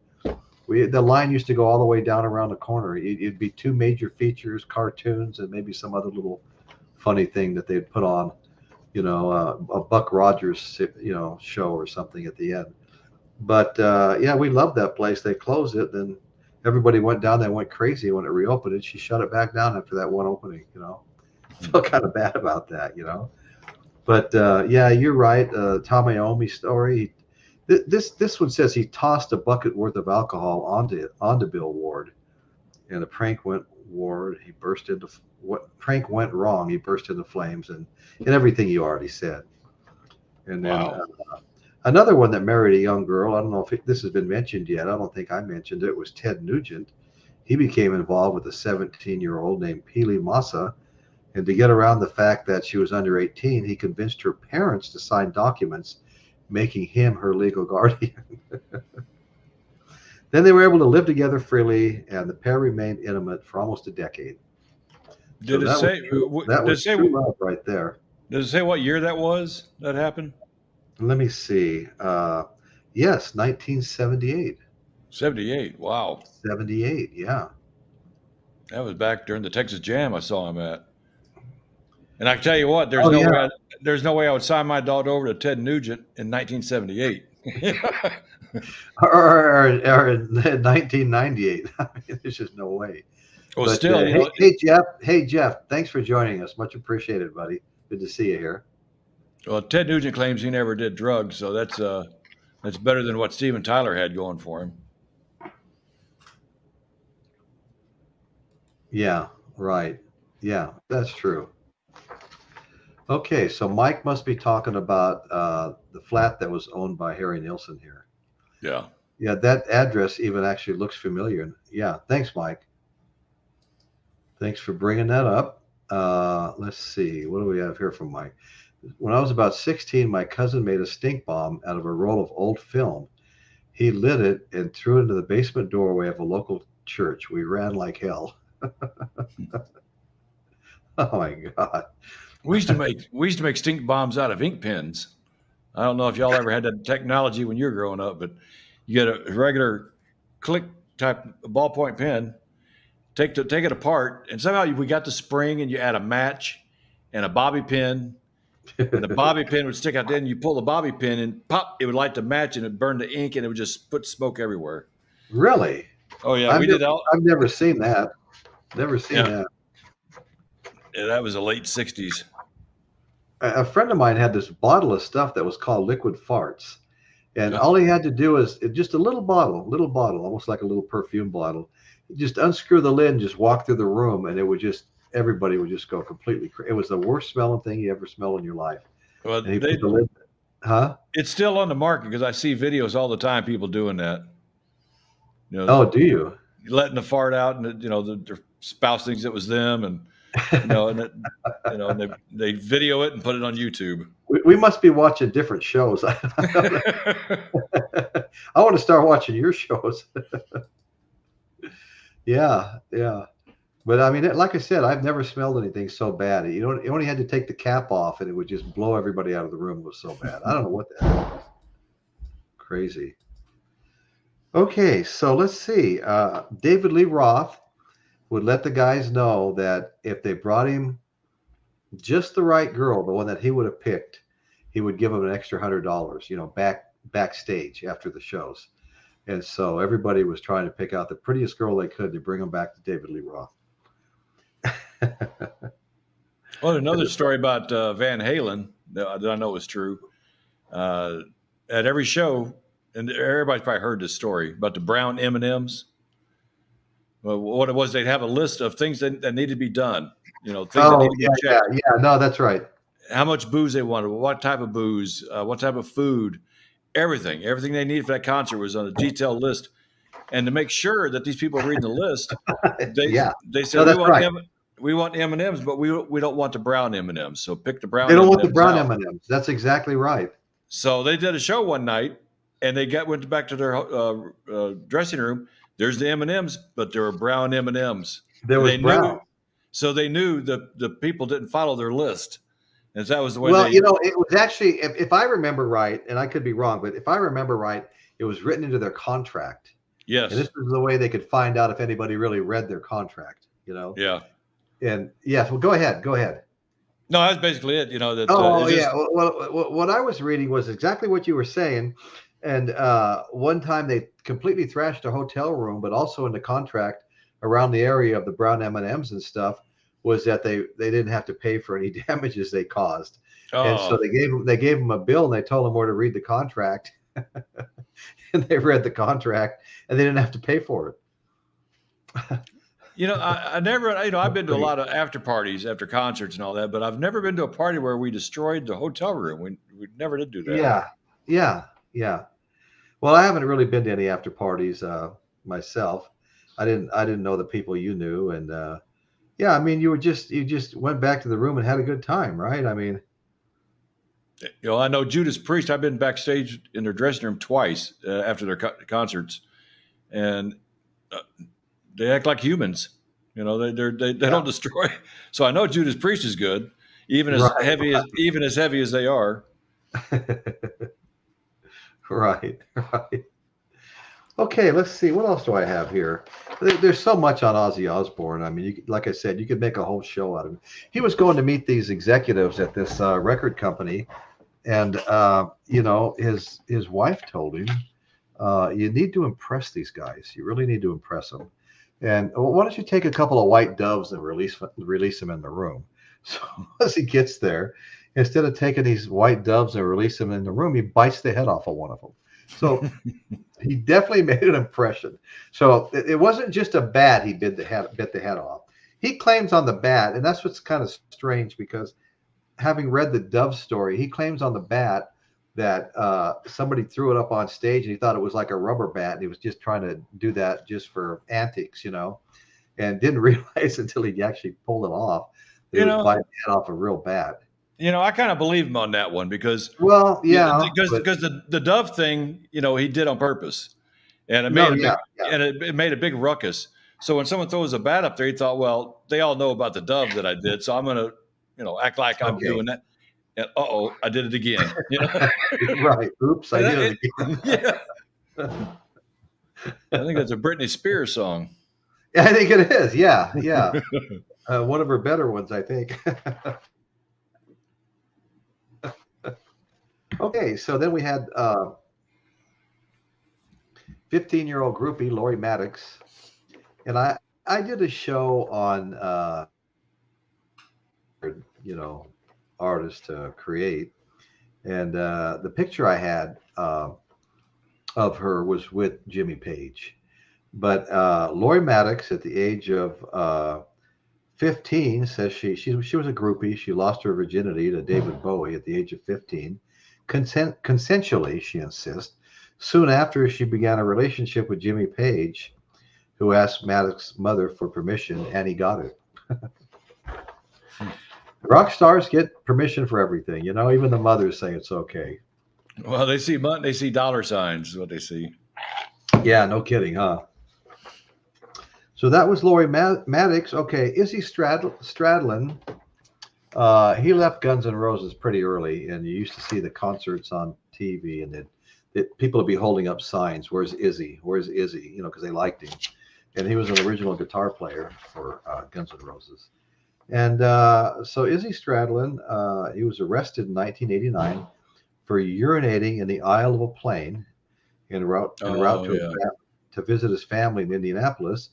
The line used to go all the way down around the corner. It'd be two major features, cartoons, and maybe some other little funny thing that they'd put on. A Buck Rogers, show or something at the end. But we loved that place. They closed it, then everybody went down there and went crazy when it reopened, and she shut it back down after that one opening. Felt kind of bad about that. But yeah, you're right. Tom Iommi story. This one says he tossed a bucket worth of alcohol onto Bill Ward, and the prank went Ward. He burst into what prank went wrong. He burst into flames and everything you already said. And then Wow. another one that married a young girl. I don't know if this has been mentioned yet. I don't think I mentioned it. Was Ted Nugent. He became involved with a 17-year-old named Pili Massa. And to get around the fact that she was under 18, he convinced her parents to sign documents making him her legal guardian. Then they were able to live together freely, and the pair remained intimate for almost a decade. Did it say that was true love right there? Does it say what year that happened? Let me see. Yes, 1978. 78. Wow. 78, yeah. That was back during the Texas Jam I saw him at. And I can tell you what, there's no way I would sign my daughter over to Ted Nugent in 1978. or in 1998. I mean, there's just no way. Well, but, still, hey Jeff, thanks for joining us. Much appreciated, buddy. Good to see you here. Well, Ted Nugent claims he never did drugs, so that's better than what Steven Tyler had going for him. Yeah, right. Yeah, that's true. Okay, so Mike must be talking about the flat that was owned by Harry Nilsson here. Yeah. Yeah, that address even actually looks familiar. Yeah, thanks, Mike. Thanks for bringing that up. Let's see. What do we have here from Mike? When I was about 16, my cousin made a stink bomb out of a roll of old film. He lit it and threw it into the basement doorway of a local church. We ran like hell. Oh my God. We used to make stink bombs out of ink pens. I don't know if y'all ever had that technology when you were growing up, but you get a regular click type ballpoint pen, take it apart, and somehow we got the spring, and you add a match and a bobby pin, and the bobby pin would stick out there, and you pull the bobby pin, and pop, it would light the match, and it burned the ink, and it would just put smoke everywhere. Really? Oh yeah, we did all. I've never seen that. Never seen that. Yeah, that was the late 60s. A friend of mine had this bottle of stuff that was called liquid farts. And all he had to do is just a little bottle, almost like a little perfume bottle. Just unscrew the lid and just walk through the room, and everybody would just go completely crazy. It was the worst smelling thing you ever smelled in your life. Well, it's still on the market because I see videos all the time, people doing that. Oh, do you? Letting the fart out, and their spouse thinks it was them, and and they video it and put it on YouTube. We must be watching different shows. I want to start watching your shows. Yeah. But I mean, like I said, I've never smelled anything so bad. You only had to take the cap off, and it would just blow everybody out of the room. It was so bad. I don't know what that was. Crazy. Okay, so let's see. David Lee Roth would let the guys know that if they brought him just the right girl, the one that he would have picked, he would give them an extra $100, backstage after the shows. And so everybody was trying to pick out the prettiest girl they could to bring them back to David Lee Roth. Well, another story about Van Halen that I know is true. At every show, and everybody's probably heard this story about the brown M&Ms. Well, what it was, they'd have a list of things that needed to be done. Things that need to be checked. Yeah. No, that's right. How much booze they wanted, what type of booze, what type of food, everything they needed for that concert was on a detailed list. And to make sure that these people reading the list, they said, we want M&Ms, but we don't want the brown M&Ms. So pick the brown. They don't M&Ms want the brown out. M&Ms. That's exactly right. So they did a show one night, and they went back to their dressing room. There's the M&Ms, but there were brown M&Ms. There was brown. So they knew the people didn't follow their list. And that was the way it was actually, if I remember right, and I could be wrong, but if I remember right, it was written into their contract. Yes. And this was the way they could find out if anybody really read their contract, Yeah. And yes, well, go ahead. No, that's basically it. Well, what I was reading was exactly what you were saying. And one time they completely thrashed a hotel room, but also in the contract around the area of the brown M&Ms and stuff was that they didn't have to pay for any damages they caused. And so Oh, they gave them a bill and they told them where to read the contract. And they read the contract and they didn't have to pay for it. I never, I've been to a Pretty- lot of after parties, after concerts and all that, but I've never been to a party where we destroyed the hotel room. We never did do that. Yeah, yeah, yeah. Well, I haven't really been to any after parties myself. I didn't know the people you knew, and yeah, I mean, you just went back to the room and had a good time, right? I mean, I know Judas Priest. I've been backstage in their dressing room twice after their concerts, and uh, they act like humans. They yeah, don't destroy. So I know Judas Priest is good, even as right, heavy as they are. right, right. Okay, let's see. What else do I have here? There's so much on Ozzy Osbourne. I mean, like I said, you could make a whole show out of it. He was going to meet these executives at this record company, and his wife told him, "You need to impress these guys. You really need to impress them. And why don't you take a couple of white doves and release them in the room?" So as he gets there, instead of taking these white doves and release them in the room, he bites the head off of one of them. So he definitely made an impression. So it wasn't just a bat he bit the head off. He claims on the bat, and that's what's kind of strange because having read the Dove story, he claims on the bat that somebody threw it up on stage and he thought it was like a rubber bat and he was just trying to do that just for antics, and didn't realize until he actually pulled it off that You it was know, biting the head off a real bat. I kind of believe him on that one because Well, yeah, because but because the Dove thing, he did on purpose, and it made no, a big yeah, yeah, and it made a big ruckus. So when someone throws a bat up there, he thought, well, they all know about the Dove that I did, so I'm gonna act like I'm okay, doing that. And I did it again. right. Oops, I And did it yeah, again. I think that's a Britney Spears song. I think it is. Yeah, yeah. One of her better ones, I think. Okay, so then we had 15-year-old groupie Lori Maddox, and I did a show on you know artists to create, and the picture I had of her was with Jimmy Page, but Lori Maddox at the age of 15 says she was a groupie. She lost her virginity to David Bowie at the age of 15, consensually, she insists. Soon after, she began a relationship with Jimmy Page, who asked Maddox's mother for permission, and he got it. Rock stars get permission for everything, even the mothers say it's okay. Well, they see dollar signs is what they see. Yeah, no kidding, huh? So that was Lori Maddox. Okay, Izzy Stradlin. He left Guns N' Roses pretty early, and you used to see the concerts on TV, and people would be holding up signs, "Where's Izzy? Where's Izzy?" Because they liked him, and he was an original guitar player for Guns N' Roses. And so Izzy Stradlin, he was arrested in 1989 for urinating in the aisle of a plane en route Oh yeah. to visit his family in Indianapolis,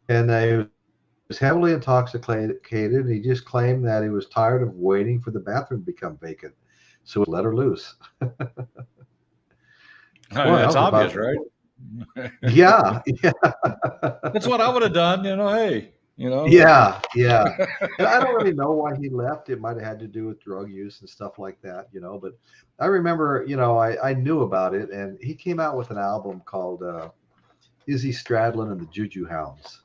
and he was heavily intoxicated, and he just claimed that he was tired of waiting for the bathroom to become vacant, so he let her loose. I mean, Boy, that that's was obvious, about right? yeah, yeah, That's what I would have done. Hey, yeah, yeah. And I don't really know why he left. It might have had to do with drug use and stuff like that, But I remember, I knew about it, and he came out with an album called Izzy Stradlin and the Juju Hounds.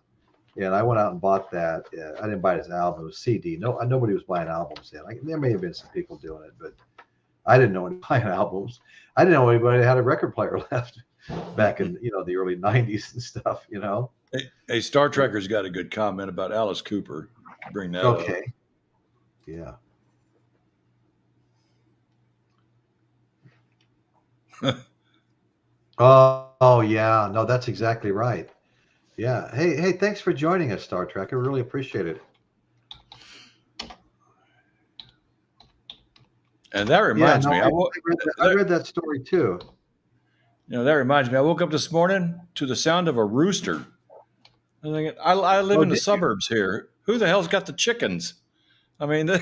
And I went out and bought that. I didn't buy his album; it was CD. No, nobody was buying albums then. There may have been some people doing it, but I didn't know anybody buying albums. I didn't know anybody had a record player left back in the early '90s and stuff. Hey, Star Trekker's got a good comment about Alice Cooper. Bring that up. Okay, yeah. Oh, yeah. No, that's exactly right. Yeah. Hey, thanks for joining us, Star Trek. I really appreciate it. And that Yeah, reminds no, me, I read that story too. That reminds me. I woke up this morning to the sound of a rooster. I'm thinking, I live in the Did you? suburbs here. Who the hell's got the chickens? I mean, but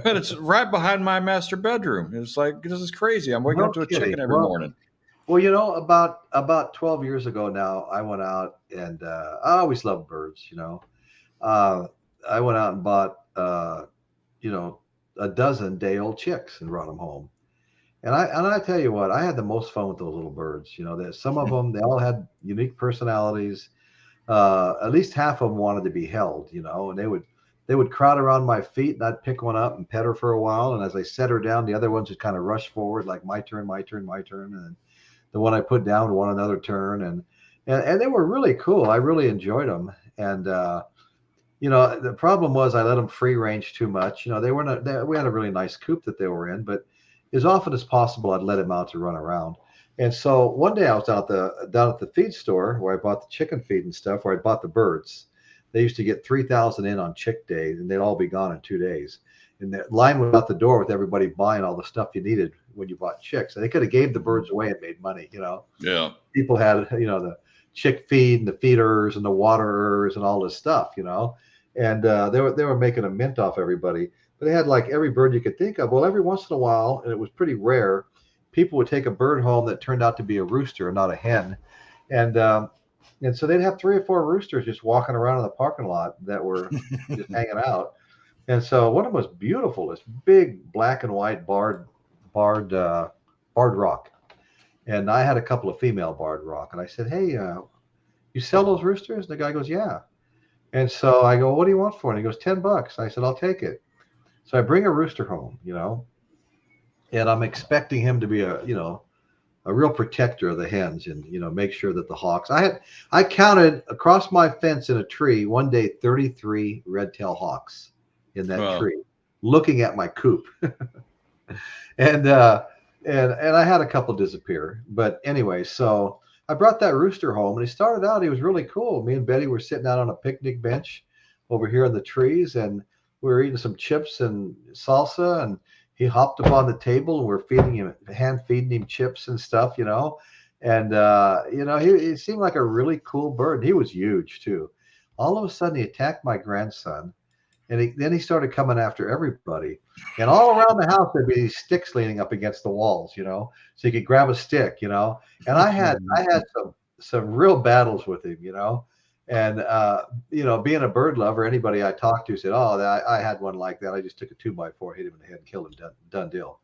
it's right behind my master bedroom. It's like, this is crazy. I'm waking No up to a kidding. chicken every morning. Well, about 12 years ago now, I went out and I always loved birds. Uh, I went out and bought a dozen day-old chicks and brought them home. And I tell you what, I had the most fun with those little birds. That some of them, they all had unique personalities. At least half of them wanted to be held. And they would crowd around my feet, and I'd pick one up and pet her for a while. And as I set her down, the other ones would kind of rush forward, like my turn, my turn, my turn. And the one I put down would want another turn. And they were really cool. I really enjoyed them. And the problem was I let them free range too much. They weren't. We had a really nice coop that they were in, but as often as possible, I'd let them out to run around. And so one day I was down at the feed store where I bought the chicken feed and stuff, where I bought the birds. They used to get 3,000 in on chick day, and they'd all be gone in 2 days. And the line was out the door with everybody buying all the stuff you needed when you bought chicks. And they could have gave the birds away and made money. Yeah. People had the chick feed and the feeders and the waterers and all this stuff. And they were making a mint off everybody. But they had like every bird you could think of. Well, every once in a while, and it was pretty rare, people would take a bird home that turned out to be a rooster and not a hen. And so they'd have 3 or 4 roosters just walking around in the parking lot that were just hanging out. And so one of them was beautiful, this big black and white barred rock. And I had a couple of female barred rock. And I said, hey, you sell those roosters? And the guy goes, yeah. And so I go, what do you want for it? And he goes, $10. I said, I'll take it. So I bring a rooster home, and I'm expecting him to be a real protector of the hens and, make sure that the hawks. I counted across my fence in a tree one day 33 red-tailed hawks in that tree, looking at my coop. and I had a couple disappear. But anyway, so I brought that rooster home, and he started out, he was really cool. Me and Betty were sitting out on a picnic bench over here in the trees, and we were eating some chips and salsa, and he hopped up on the table, and we're hand feeding him chips and stuff, and he seemed like a really cool bird. He was huge too. All of a sudden he attacked my grandson, and then he started coming after everybody, and all around the house there'd be these sticks leaning up against the walls, so you could grab a stick, and I had some real battles with him, and being a bird lover, anybody I talked to said, oh, I had one like that. I just took a 2x4, hit him in the head, and killed him. Done deal.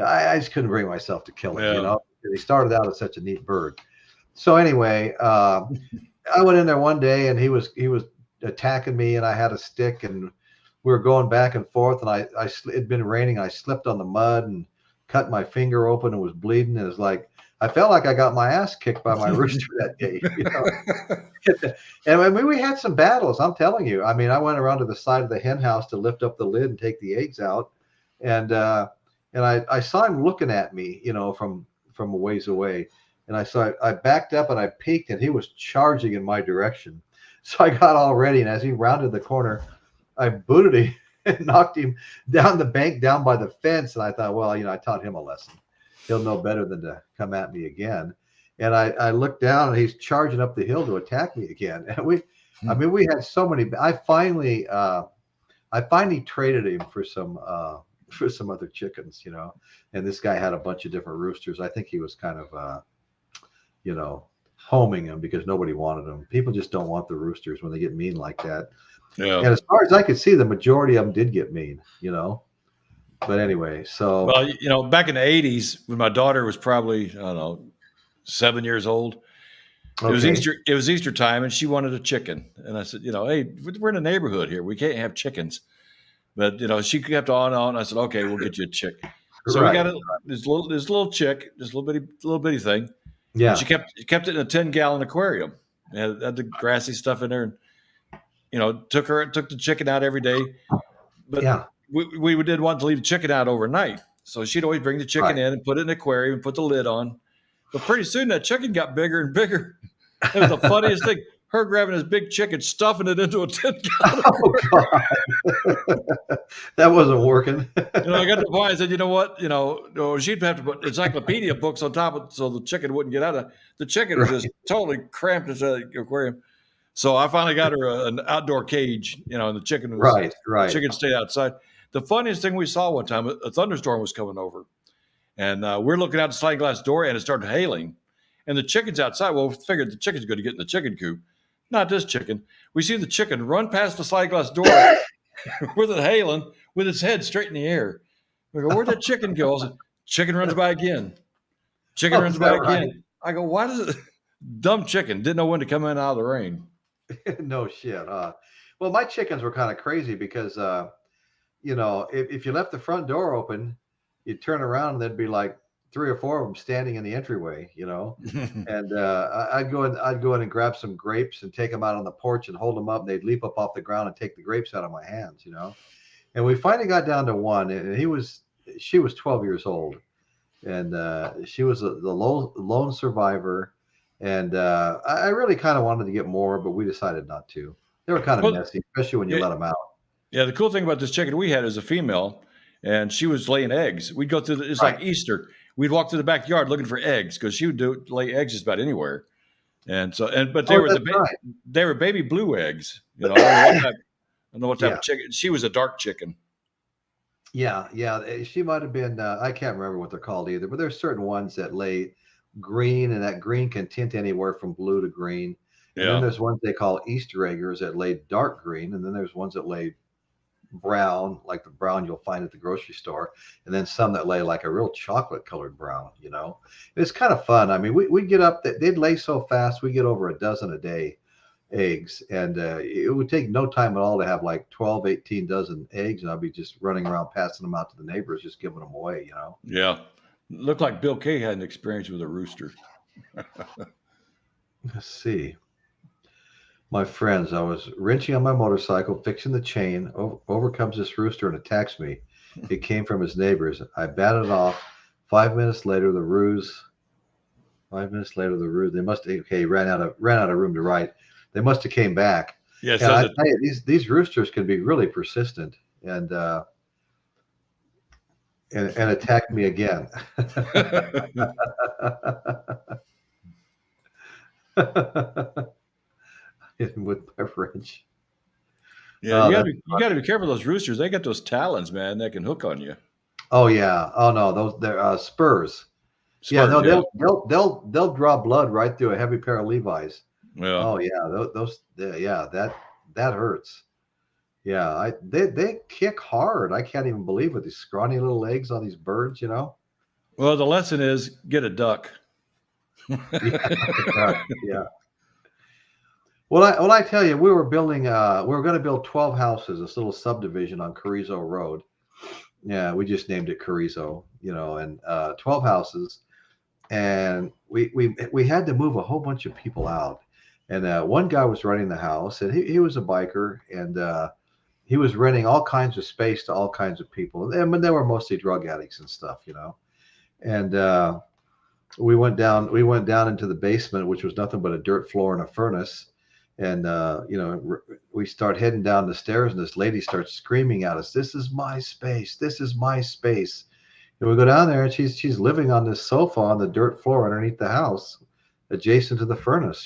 I just couldn't bring myself to kill him. He started out as such a neat bird. So anyway, I went in there one day, and he was attacking me, and I had a stick, and we were going back and forth, and it'd been raining. I slipped on the mud and cut my finger open and was bleeding. And it was like, I felt like I got my ass kicked by my rooster that day. And I mean, we had some battles, I'm telling you. I mean, I went around to the side of the hen house to lift up the lid and take the eggs out. And I saw him looking at me, from a ways away. And I backed up and I peeked, and he was charging in my direction. So I got all ready. And as he rounded the corner, I booted him and knocked him down the bank, down by the fence. And I thought, well, I taught him a lesson. He'll know better than to come at me again. And I looked down, and he's charging up the hill to attack me again. And we had so many. I finally traded him for some other chickens, and this guy had a bunch of different roosters. I think he was kind of, homing them because nobody wanted them. People just don't want the roosters when they get mean like that. Yeah. And as far as I could see, the majority of them did get mean, But anyway, so. Well, back in the 80s, when my daughter was probably, I don't know, 7 years old, it was Easter time, and she wanted a chicken. And I said, hey, we're in a neighborhood here. We can't have chickens. But, she kept on and on. I said, okay, we'll get you a chick. So we got this little chick, this little bitty thing. Yeah. And she kept it in a 10-gallon aquarium. It had the grassy stuff in there. And, took the chicken out every day. But yeah. We did want to leave the chicken out overnight. So she'd always bring the chicken in and put it in the aquarium and put the lid on. But pretty soon that chicken got bigger and bigger. It was the funniest thing. her grabbing this big chicken, stuffing it into a 10-gallon. Oh God, that wasn't working. I got to the point. I said, you know what? She'd have to put encyclopedia books on top of so the chicken wouldn't get out of. The chicken was just totally cramped as an aquarium. So I finally got her an outdoor cage, and the chicken was right. Chicken stayed outside. The funniest thing we saw one time, a thunderstorm was coming over, and we're looking out the sliding glass door, and it started hailing, and the chicken's outside. Well, we figured the chicken's going to get in the chicken coop. Not this chicken. We see the chicken run past the sliding glass door with it hailing, with its head straight in the air. We go, where'd that chicken go? I said, chicken runs by again. Chicken runs by again. I go, why does it? Dumb chicken didn't know when to come in out of the rain. No shit. Well, my chickens were kind of crazy because, if you left the front door open, you'd turn around and there'd be like 3 or 4 of them standing in the entryway, and I'd go in and grab some grapes and take them out on the porch and hold them up. And they'd leap up off the ground and take the grapes out of my hands, And we finally got down to one, and she was 12 years old, and she was the lone survivor. And I really kind of wanted to get more, but we decided not to. They were kind of messy, especially when you let them out. Yeah, the cool thing about this chicken we had is a female, and she was laying eggs. We'd go through it's like Easter. We'd walk through the backyard looking for eggs because she would lay eggs just about anywhere. But they were baby blue eggs. I don't know what type of chicken. She was a dark chicken. Yeah. She might have been. I can't remember what they're called either. But there's certain ones that lay green, and that green can tint anywhere from blue to green. And then there's ones they call Easter eggers that lay dark green, and then there's ones that lay brown, like the brown you'll find at the grocery store, and then some that lay like a real chocolate colored brown. It's kind of fun. I mean, we'd get up, they'd lay so fast, we get over a dozen a day eggs, and it would take no time at all to have like 12, 18 dozen eggs, and I'd be just running around passing them out to the neighbors, just giving them away. Yeah, looked like Bill Kay had an experience with a rooster. Let's see. My friends, I was wrenching on my motorcycle, fixing the chain. Over comes this rooster and attacks me. It came from his neighbors. I batted off. 5 minutes later, the ruse. They must have ran out of room to write. They must have came back. Yes, and I tell you, these roosters can be really persistent and attacked me again. With my wrench. Yeah, you got to be careful of those roosters. They got those talons, man, that can hook on you. Oh yeah. Oh no, they're spurs. Yeah, no, they'll draw blood right through a heavy pair of Levi's. Yeah. Oh yeah, that hurts. Yeah, they kick hard. I can't even believe it. These scrawny little legs on these birds, Well, the lesson is get a duck. Yeah. Well, I tell you, we were going to build 12 houses, this little subdivision on Carrizo Road. Yeah, we just named it Carrizo, and 12 houses. And we had to move a whole bunch of people out. And one guy was running the house, and he was a biker, and he was renting all kinds of space to all kinds of people. And they were mostly drug addicts and stuff, And we went down into the basement, which was nothing but a dirt floor and a furnace. And, we start heading down the stairs, and this lady starts screaming at us, "This is my space. This is my space." And we go down there, and she's living on this sofa on the dirt floor underneath the house, adjacent to the furnace,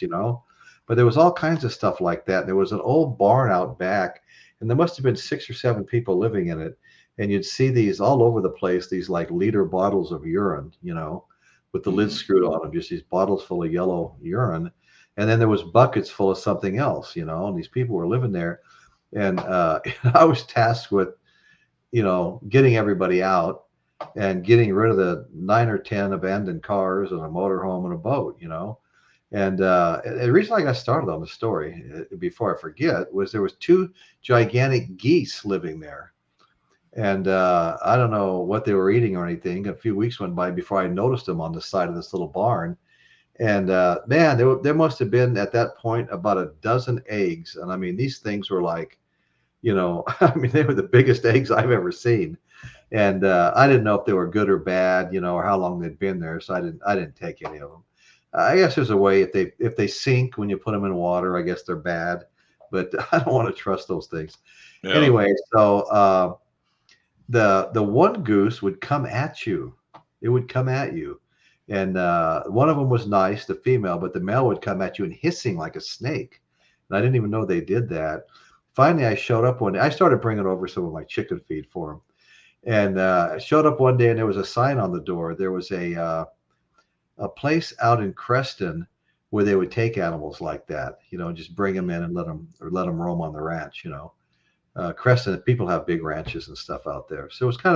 But there was all kinds of stuff like that. There was an old barn out back, and there must have been 6 or 7 people living in it. And you'd see these all over the place, these like liter bottles of urine, with the lid screwed on them, just these bottles full of yellow urine. And then there was buckets full of something else, and these people were living there. And I was tasked with, getting everybody out and getting rid of the 9 or 10 abandoned cars and a motorhome and a boat, And the reason I got started on the story, before I forget, was there was 2 gigantic geese living there. And I don't know what they were eating or anything. A few weeks went by before I noticed them on the side of this little barn. And man, there must have been at that point about a dozen eggs. And I mean, these things were like, they were the biggest eggs I've ever seen. And I didn't know if they were good or bad, or how long they'd been there. So I didn't take any of them. I guess there's a way if they sink when you put them in water, I guess they're bad, but I don't want to trust those things. Yeah. Anyway, so the one goose would come at you. It would come at you, and one of them was nice, the female, but the male would come at you and hissing like a snake. And I didn't even know they did that. Finally, I showed up one day. I started bringing over some of my chicken feed for them, and I showed up one day, and there was a sign on the door. There was a place out in Creston where they would take animals like that, just bring them in and let them roam on the ranch. Creston, people have big ranches and stuff out there, so it was kind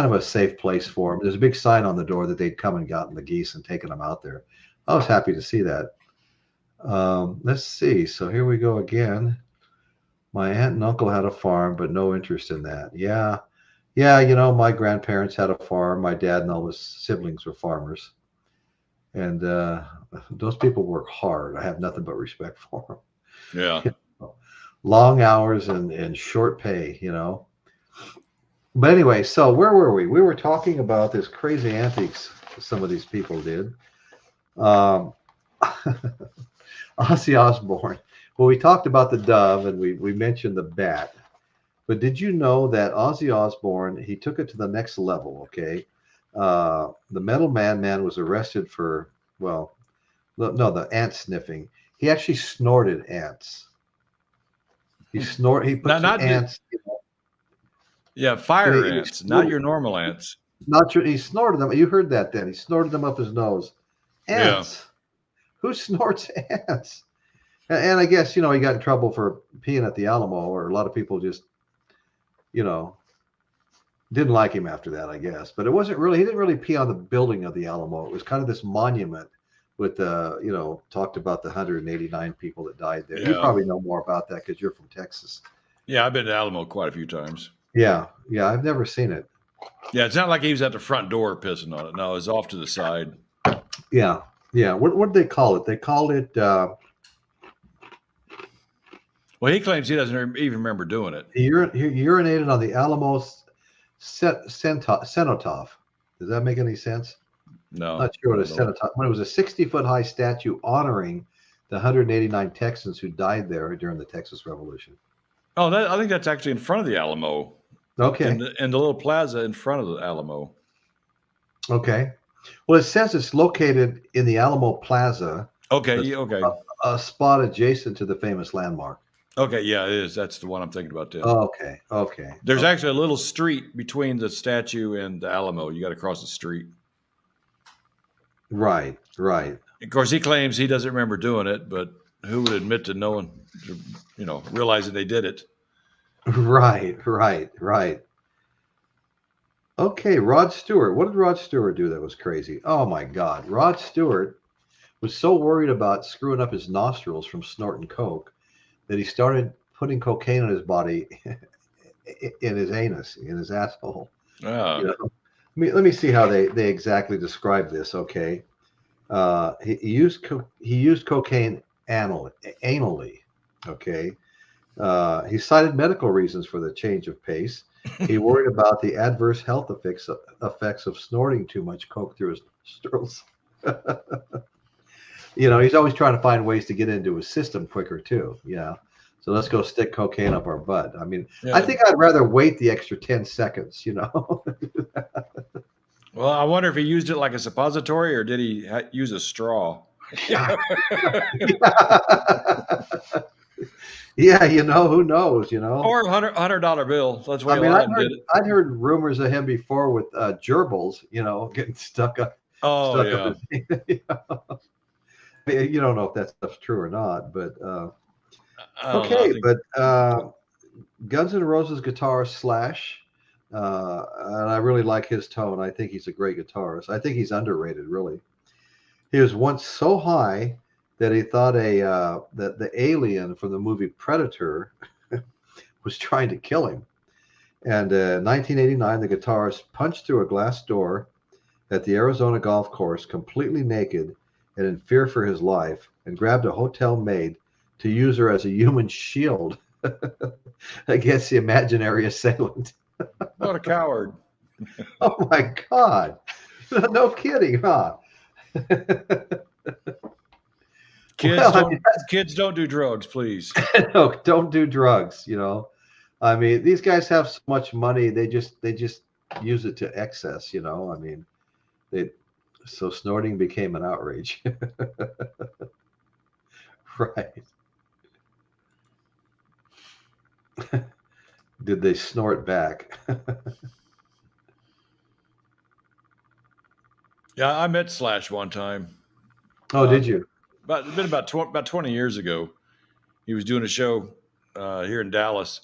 of a safe place for them. There's a big sign on the door that they'd come and gotten the geese and taken them out there. I was happy to see that. Let's see. So here we go again. My aunt and uncle had a farm, but no interest in that. Yeah. My grandparents had a farm. My dad and all his siblings were farmers. And those people work hard. I have nothing but respect for them. Yeah. Long hours and short pay, But anyway, so where were we? We were talking about this crazy antics some of these people did. Ozzy Osbourne. Well, we talked about the dove and we mentioned the bat. But did you know that Ozzy Osbourne, he took it to the next level, okay? The Metal Man was arrested for, the ant sniffing. He actually snorted ants. He put ants. Yeah, fire ants, not your normal ants. He snorted them. You heard that then. He snorted them up his nose. Ants. Yeah. Who snorts ants? And I guess, he got in trouble for peeing at the Alamo, or a lot of people just, didn't like him after that, I guess. But he didn't really pee on the building of the Alamo. It was kind of this monument with, talked about the 189 people that died there. Yeah. You probably know more about that because you're from Texas. Yeah, I've been to Alamo quite a few times. Yeah, I've never seen it. Yeah, it's not like he was at the front door pissing on it. No, it was off to the side. Yeah. What did they call it? They called it... Well, he claims he doesn't even remember doing it. He urinated on the Alamo cenotaph. Does that make any sense? No. I'm not sure what a cenotaph. When it was a 60-foot high statue honoring the 189 Texans who died there during the Texas Revolution. Oh, I think that's actually in front of the Alamo. Okay. In the little plaza in front of the Alamo. Okay. Well, it says it's located in the Alamo Plaza. Okay. A spot adjacent to the famous landmark. Okay, yeah, it is. That's the one I'm thinking about too. Okay. There's actually a little street between the statue and the Alamo. You got to cross the street. Right. Of course, he claims he doesn't remember doing it, but who would admit to knowing, realizing they did it? Right. Okay, Rod Stewart. What did Rod Stewart do that was crazy? Oh my God. Rod Stewart was so worried about screwing up his nostrils from snorting coke that he started putting cocaine in his body, in his anus, in his asshole. Oh. Let me see how they exactly describe this. Okay, he used cocaine anally. Okay, he cited medical reasons for the change of pace. He worried about the adverse health effects of snorting too much coke through his nostrils. He's always trying to find ways to get into his system quicker too. So let's go stick cocaine up our butt. I mean, yeah. I think I'd rather wait the extra 10 seconds, Well, I wonder if he used it like a suppository or did he use a straw? Yeah, who knows, Or $100 bill. That's what I'd heard rumors of him before with gerbils, getting stuck up. Oh, stuck yeah. Up you don't know if that stuff's true or not, but okay. But Guns N' Roses guitarist Slash, and I really like his tone. I think he's a great guitarist. I think he's underrated, really. He was once so high that he thought that the alien from the movie Predator was trying to kill him. And in 1989, the guitarist punched through a glass door at the Arizona golf course completely naked and in fear for his life, and grabbed a hotel maid to use her as a human shield against the imaginary assailant. What a coward. Oh my God. No kidding, huh? Kids Well, I don't mean, kids don't do drugs, please. no, don't do drugs. I mean, these guys have so much money, they just use it to excess. I mean, they so snorting became an outrage. Right. Did they snort back? Yeah, I met Slash one time. Oh, did you? About 20 years ago. He was doing a show here in Dallas,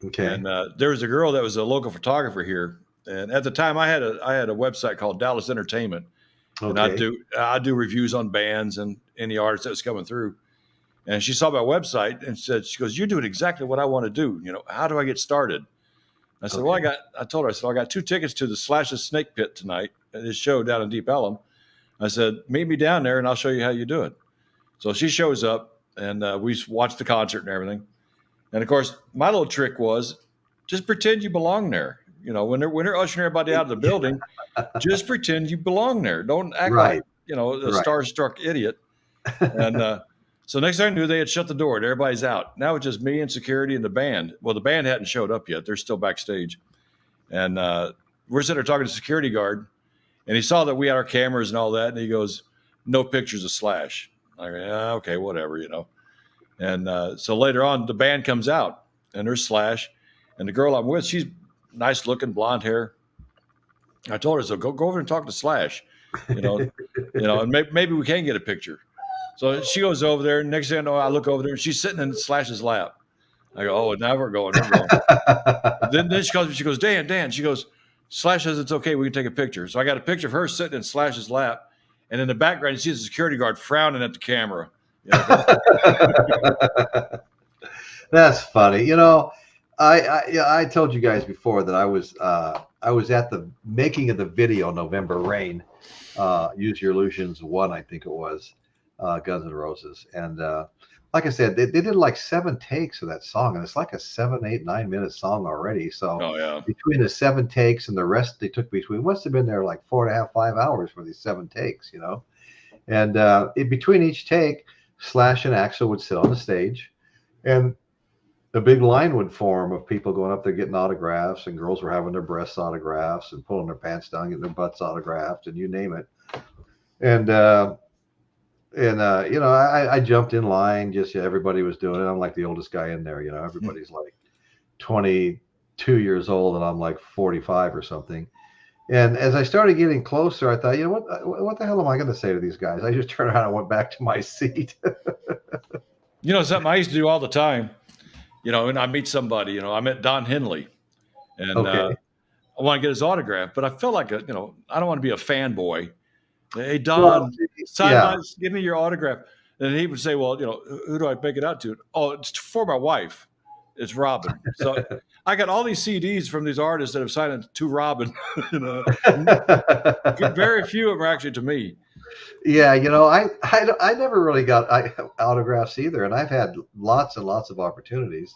Okay. and there was a girl that was a local photographer here. And at the time, I had a website called Dallas Entertainment, and Okay. I do reviews on bands and any artists that was coming through. And she saw my website and she goes, "You're doing exactly what I want to do. How do I get started?" I said, "Well, Okay. I told her, I said, I got 2 tickets to the Slash's Snake Pit tonight at his show down in Deep Ellum." I said, "Meet me down there and I'll show you how you do it." So she shows up and we watched the concert and everything. And of course, my little trick was just pretend you belong there. When they're ushering everybody out of the building, just pretend you belong there. Don't act like, Right. a Right. starstruck idiot. And so next thing I knew, they had shut the door and everybody's out. Now it's just me and security and the band. Well, the band hadn't showed up yet. They're still backstage. And we're sitting there talking to the security guard. And he saw that we had our cameras and all that. And he goes, "No pictures of Slash." I go, "Yeah, okay, whatever. And so later on, the band comes out and there's Slash. And the girl I'm with, she's nice looking, blonde hair. I told her, so go over and talk to Slash, and maybe we can get a picture. So she goes over there. And next thing I know, I look over there and she's sitting in Slash's lap. I go, "Oh, now we're going. We're going." Then she goes, Dan. She goes, "Slash says it's okay. We can take a picture." So I got a picture of her sitting in Slash's lap. And in the background, you see the security guard frowning at the camera. That's funny. I told you guys before that I was at the making of the video November Rain, Use Your Illusions 1, I think it was, Guns N' Roses. And like I said, they did like 7 takes of that song, and it's like a 7, 8, 9 minute song already. So Oh yeah. between the 7 takes and the rest they took between, must have been there like 4.5, 5 hours for these 7 takes. And between each take, Slash and Axl would sit on the stage, and a big line would form of people going up there getting autographs, and girls were having their breasts autographs and pulling their pants down, getting their butts autographed, and you name it. And I jumped in line. Just everybody was doing it. I'm like the oldest guy in there. Everybody's like 22 years old, and I'm like 45 or something. And as I started getting closer, I thought, what the hell am I going to say to these guys? I just turned around and went back to my seat. Something I used to do all the time. And I meet somebody. I met Don Henley, and Okay. I want to get his autograph, but I felt like I don't want to be a fanboy. "Hey, Well, Don, give me your autograph." And he would say, "Well, who do I make it out to?" "Oh, it's for my wife. It's Robin." So I got all these CDs from these artists that have signed it to Robin. Very few of them are actually to me. Yeah, I never really got autographs either, and I've had lots and lots of opportunities.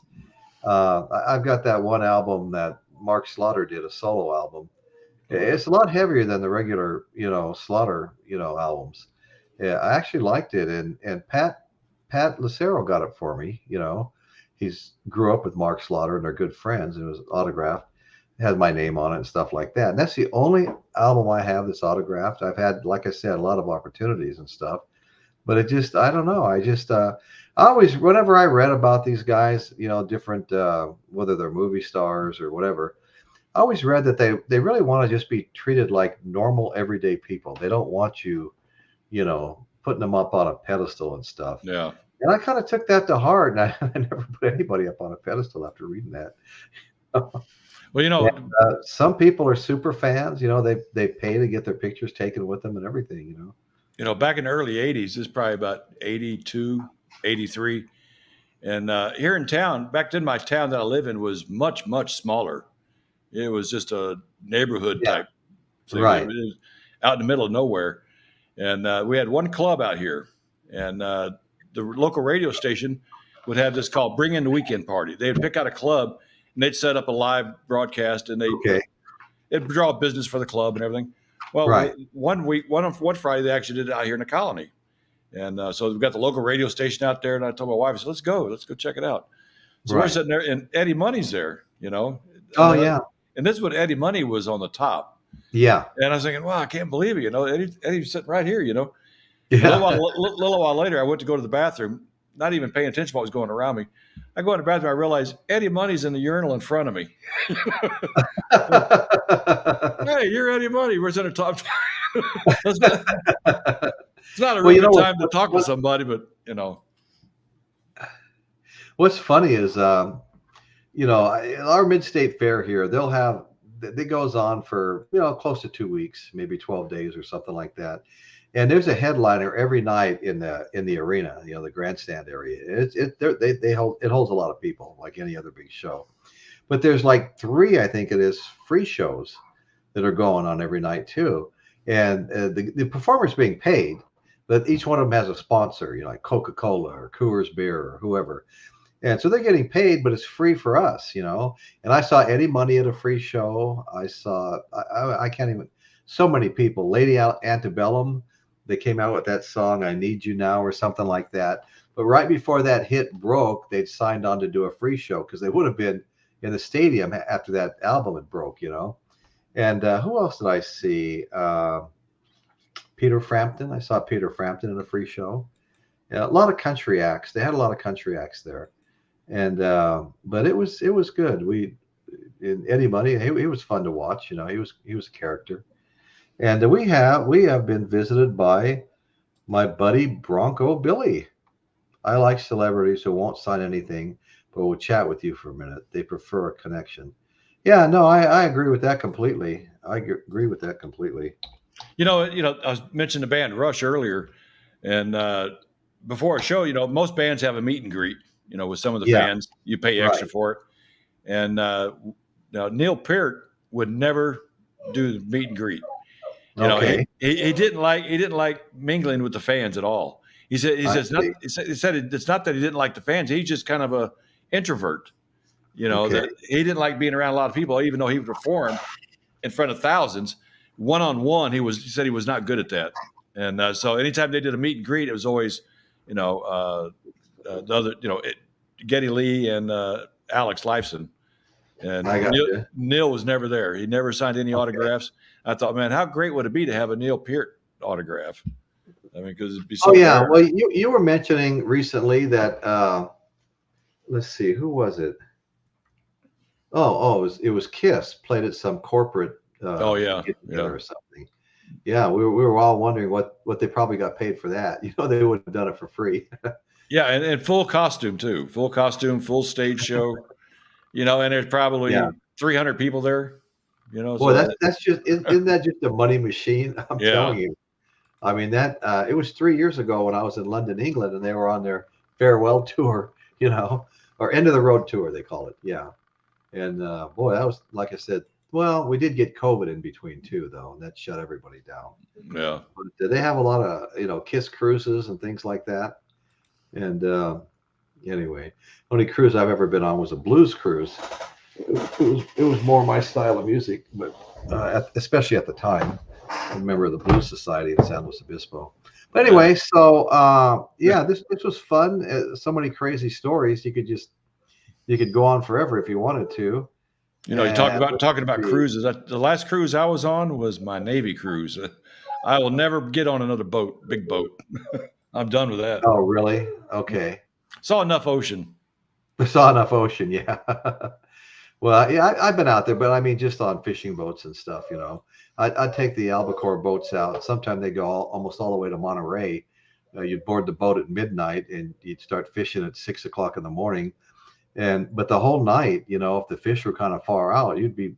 I've got that one album that Mark Slaughter did, a solo album. It's a lot heavier than the regular, Slaughter, albums. Yeah, I actually liked it, and Pat Lucero got it for me. He's grew up with Mark Slaughter, and they're good friends, and it was autographed. It had my name on it and stuff like that. And that's the only album I have that's autographed. I've had, like I said, a lot of opportunities and stuff, but I don't know. I always, whenever I read about these guys, different, whether they're movie stars or whatever, I always read that they really want to just be treated like normal, everyday people. They don't want you, putting them up on a pedestal and stuff. Yeah. And I kind of took that to heart, and I never put anybody up on a pedestal after reading that. Well, And, some people are super fans. They pay to get their pictures taken with them and everything. Back in the early 80s, this is probably about 82, 83. And here in town, back then, my town that I live in was much, much smaller. It was just a neighborhood Yeah. type thing. Right. It was out in the middle of nowhere. And we had one club out here. And the local radio station would have this called Bring in the Weekend Party. They'd pick out a club, and they'd set up a live broadcast, and Okay. it'd draw business for the club and everything. Well, Right. one Friday they actually did it out here in the colony, and so we've got the local radio station out there. And I told my wife, I said, let's go check it out. So we're Right. sitting there, and Eddie Money's there, Oh yeah. and this is when Eddie Money was on the top. Yeah. And I was thinking, wow, I can't believe it, Eddie's sitting right here, And a Yeah. little while later, I went to go to the bathroom, not even paying attention to what was going around me. I go in the bathroom, I realize Eddie Money's in the urinal in front of me. Hey, you're Eddie Money. We're in the top. It's not a really good time to talk to somebody, but What's funny is, our Mid-State Fair here, it goes on for, close to 2 weeks, maybe 12 days or something like that. And there's a headliner every night in the arena, the grandstand area. It holds a lot of people like any other big show. But there's like 3, I think it is, free shows that are going on every night too. And the performers being paid, but each one of them has a sponsor, like Coca-Cola or Coors Beer or whoever. And so they're getting paid, but it's free for us, And I saw Eddie Money at a free show. I saw, I can't even, so many people. Lady Antebellum, they came out with that song, I Need You Now, or something like that. But right before that hit broke, they'd signed on to do a free show because they would have been in the stadium after that album had broke, And who else did I see? Peter Frampton. I saw Peter Frampton in a free show. Yeah, a lot of country acts. They had a lot of country acts there. And but it was good. Eddie Money, he was fun to watch. He was a character. And we have been visited by my buddy Bronco Billy. I like celebrities who won't sign anything, but will chat with you for a minute. They prefer a connection. Yeah, no, I agree with that completely. I agree with that completely. I was mentioning the band Rush earlier, and before a show, most bands have a meet and greet. With some of the fans, you pay extra for it. And Neil Peart would never do the meet and greet. He didn't like mingling with the fans at all. He said it's not that he didn't like the fans. He's just kind of a introvert. That he didn't like being around a lot of people, even though he would perform in front of thousands. One-on-one, he said he was not good at that. And so anytime they did a meet and greet, it was always, the other, Geddy Lee and Alex Lifeson. And Neil was never there. He never signed any autographs. I thought, man, how great would it be to have a Neil Peart autograph? I mean, because it'd be so rare. Well, you were mentioning recently that let's see, who was it? It was Kiss played at some corporate or something. Yeah, we were all wondering what they probably got paid for that. They would have done it for free. Yeah, and full costume too. Full costume, full stage show. And there's probably 300 people there. Boy, so that's just isn't that just a money machine? I'm telling you. I mean it was 3 years ago when I was in London, England, and they were on their farewell tour, or end of the road tour they call it. Yeah. And boy, that was, like I said, well, we did get COVID in between too, though, and that shut everybody down. Yeah. But they have a lot of Kiss cruises and things like that. And anyway, only cruise I've ever been on was a blues cruise. It was more my style of music, but especially at the time, I'm a member of the Blues Society in San Luis Obispo. But anyway, so this was fun. So many crazy stories. You could go on forever if you wanted to. You talking about cruises. The last cruise I was on was my Navy cruise. I will never get on another big boat. I'm done with that. Oh, really? Okay. Saw enough ocean. Yeah. Well, yeah, I've been out there, but I mean, just on fishing boats and stuff, I'd take the albacore boats out. Sometimes they go almost all the way to Monterey. You'd board the boat at midnight and you'd start fishing at 6 o'clock in the morning. But the whole night, if the fish were kind of far out, you'd be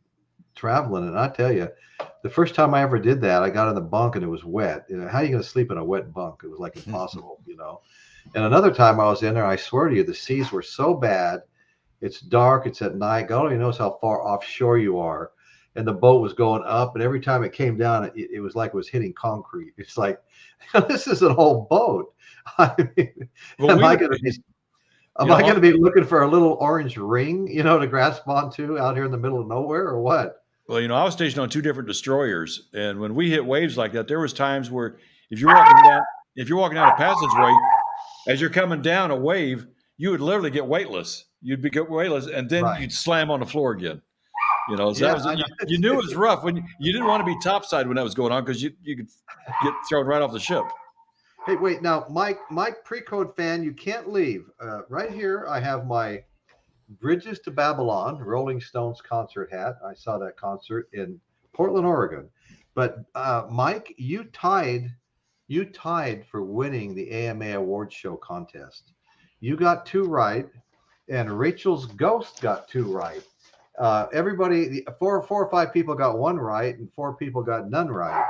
traveling. And I tell you, the first time I ever did that, I got in the bunk and it was wet. How are you going to sleep in a wet bunk? It was like impossible, And another time I was in there, I swear to you, the seas were so bad. It's dark. It's at night. God only knows how far offshore you are. And the boat was going up. And every time it came down, it was like it was hitting concrete. It's like, this is an old boat. I mean, am I going to be looking for a little orange ring, to grasp onto out here in the middle of nowhere or what? Well, I was stationed on 2 different destroyers, and when we hit waves like that, there was times where if you're walking down a passageway, as you're coming down a wave, you would literally get weightless. You'd be get weightless, and then Right. you'd slam on the floor again. So Yeah, that was you knew it was rough when you didn't want to be topside when that was going on because you could get thrown right off the ship. Hey, wait, now, Mike Pre-Code fan, you can't leave. Right here, I have my Bridges to Babylon Rolling Stones concert hat. I saw that concert in Portland, Oregon. But Mike, you tied for winning the AMA Awards Show contest. You got 2 right, and Rachel's Ghost got 2 right. Everybody, 4 or 5 people got 1 right, and 4 people got none right.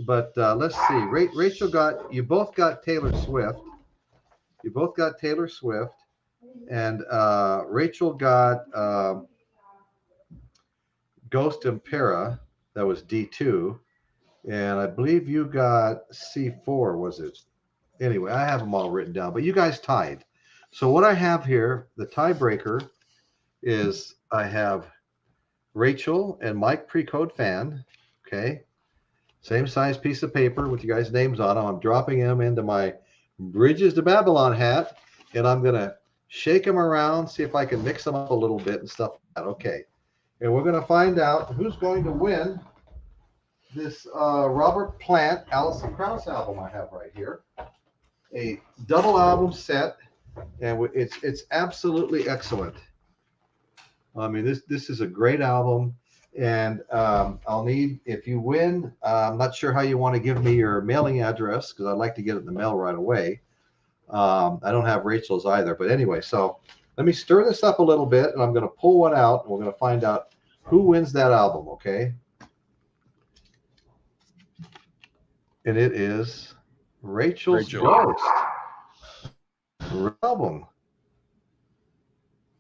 But let's see. Rachel you both got Taylor Swift. You both got Taylor Swift. And Rachel got Ghost Impera. That was D2. And I believe you got C4, was it? Anyway, I have them all written down. But you guys tied. So what I have here, the tiebreaker, is I have Rachel and Mike Pre-Code fan. Okay. Same size piece of paper with you guys' names on them. I'm dropping them into my Bridges to Babylon hat, and I'm going to shake them around, see if I can mix them up a little bit and stuff like that. Okay. And we're going to find out who's going to win this Robert Plant Alison Krauss album I have right here. A double album set, and it's absolutely excellent. I mean, this is a great album. And I'll need, if you win, I'm not sure how you want to give me your mailing address because I'd like to get it in the mail right away. I don't have Rachel's either. But anyway, so let me stir this up a little bit, and I'm going to pull one out, and we're going to find out who wins that album, okay? And it is Rachel's Ghost album.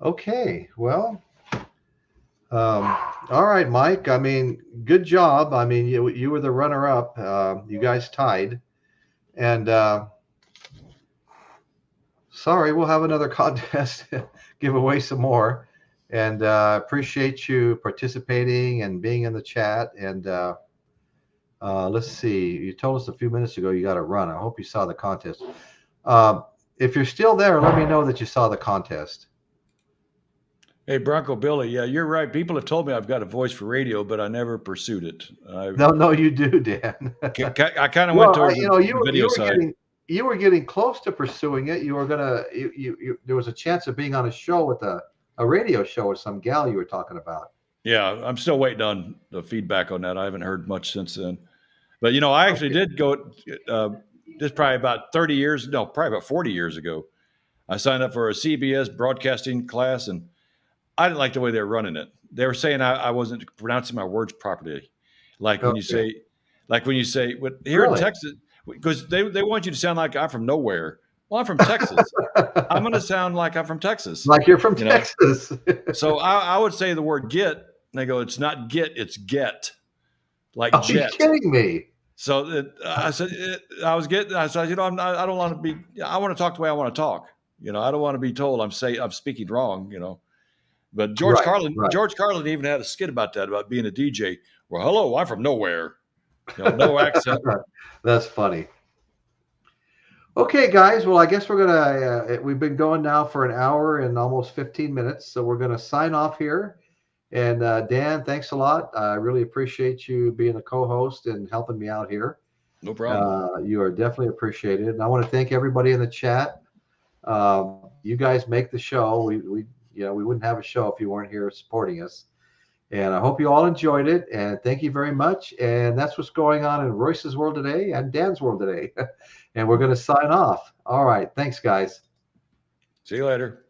Okay, well... all right, Mike. I mean, good job. I mean, you were the runner-up. You guys tied, and sorry, we'll have another contest, give away some more, and appreciate you participating and being in the chat. And let's see. You told us a few minutes ago you got to run. I hope you saw the contest. If you're still there, let me know that you saw the contest. Hey, Bronco Billy, yeah, you're right. People have told me I've got a voice for radio, but I never pursued it. No, you do, Dan. I kind of went towards the video side. You were getting close to pursuing it. You were gonna. There was a chance of being on a show with a radio show with some gal you were talking about. Yeah, I'm still waiting on the feedback on that. I haven't heard much since then. But I actually did go. This probably about 30 years. No, probably about 40 years ago. I signed up for a CBS broadcasting class, and I didn't like the way they were running it. They were saying I wasn't pronouncing my words properly. Like when you say here in Texas, because they want you to sound like I'm from nowhere. Well, I'm from Texas. I'm going to sound like I'm from Texas. Like you're from Texas. So I would say the word get, and they go, it's not get, it's get. Like jet. You're kidding me. So I said, I said, I don't want to be, I want to talk the way I want to talk. I don't want to be told I'm speaking wrong, But George Carlin even had a skit about that, about being a DJ. Well, hello, I'm from nowhere. No accent. That's funny. Okay, guys. Well, I guess we're gonna. We've been going now for an hour and almost 15 minutes, so we're gonna sign off here. And Dan, thanks a lot. I really appreciate you being a co-host and helping me out here. No problem. You are definitely appreciated, and I want to thank everybody in the chat. You guys make the show. We wouldn't have a show if you weren't here supporting us. And I hope you all enjoyed it. And thank you very much. And that's what's going on in Royce's world today and Dan's world today. And we're going to sign off. All right. Thanks, guys. See you later.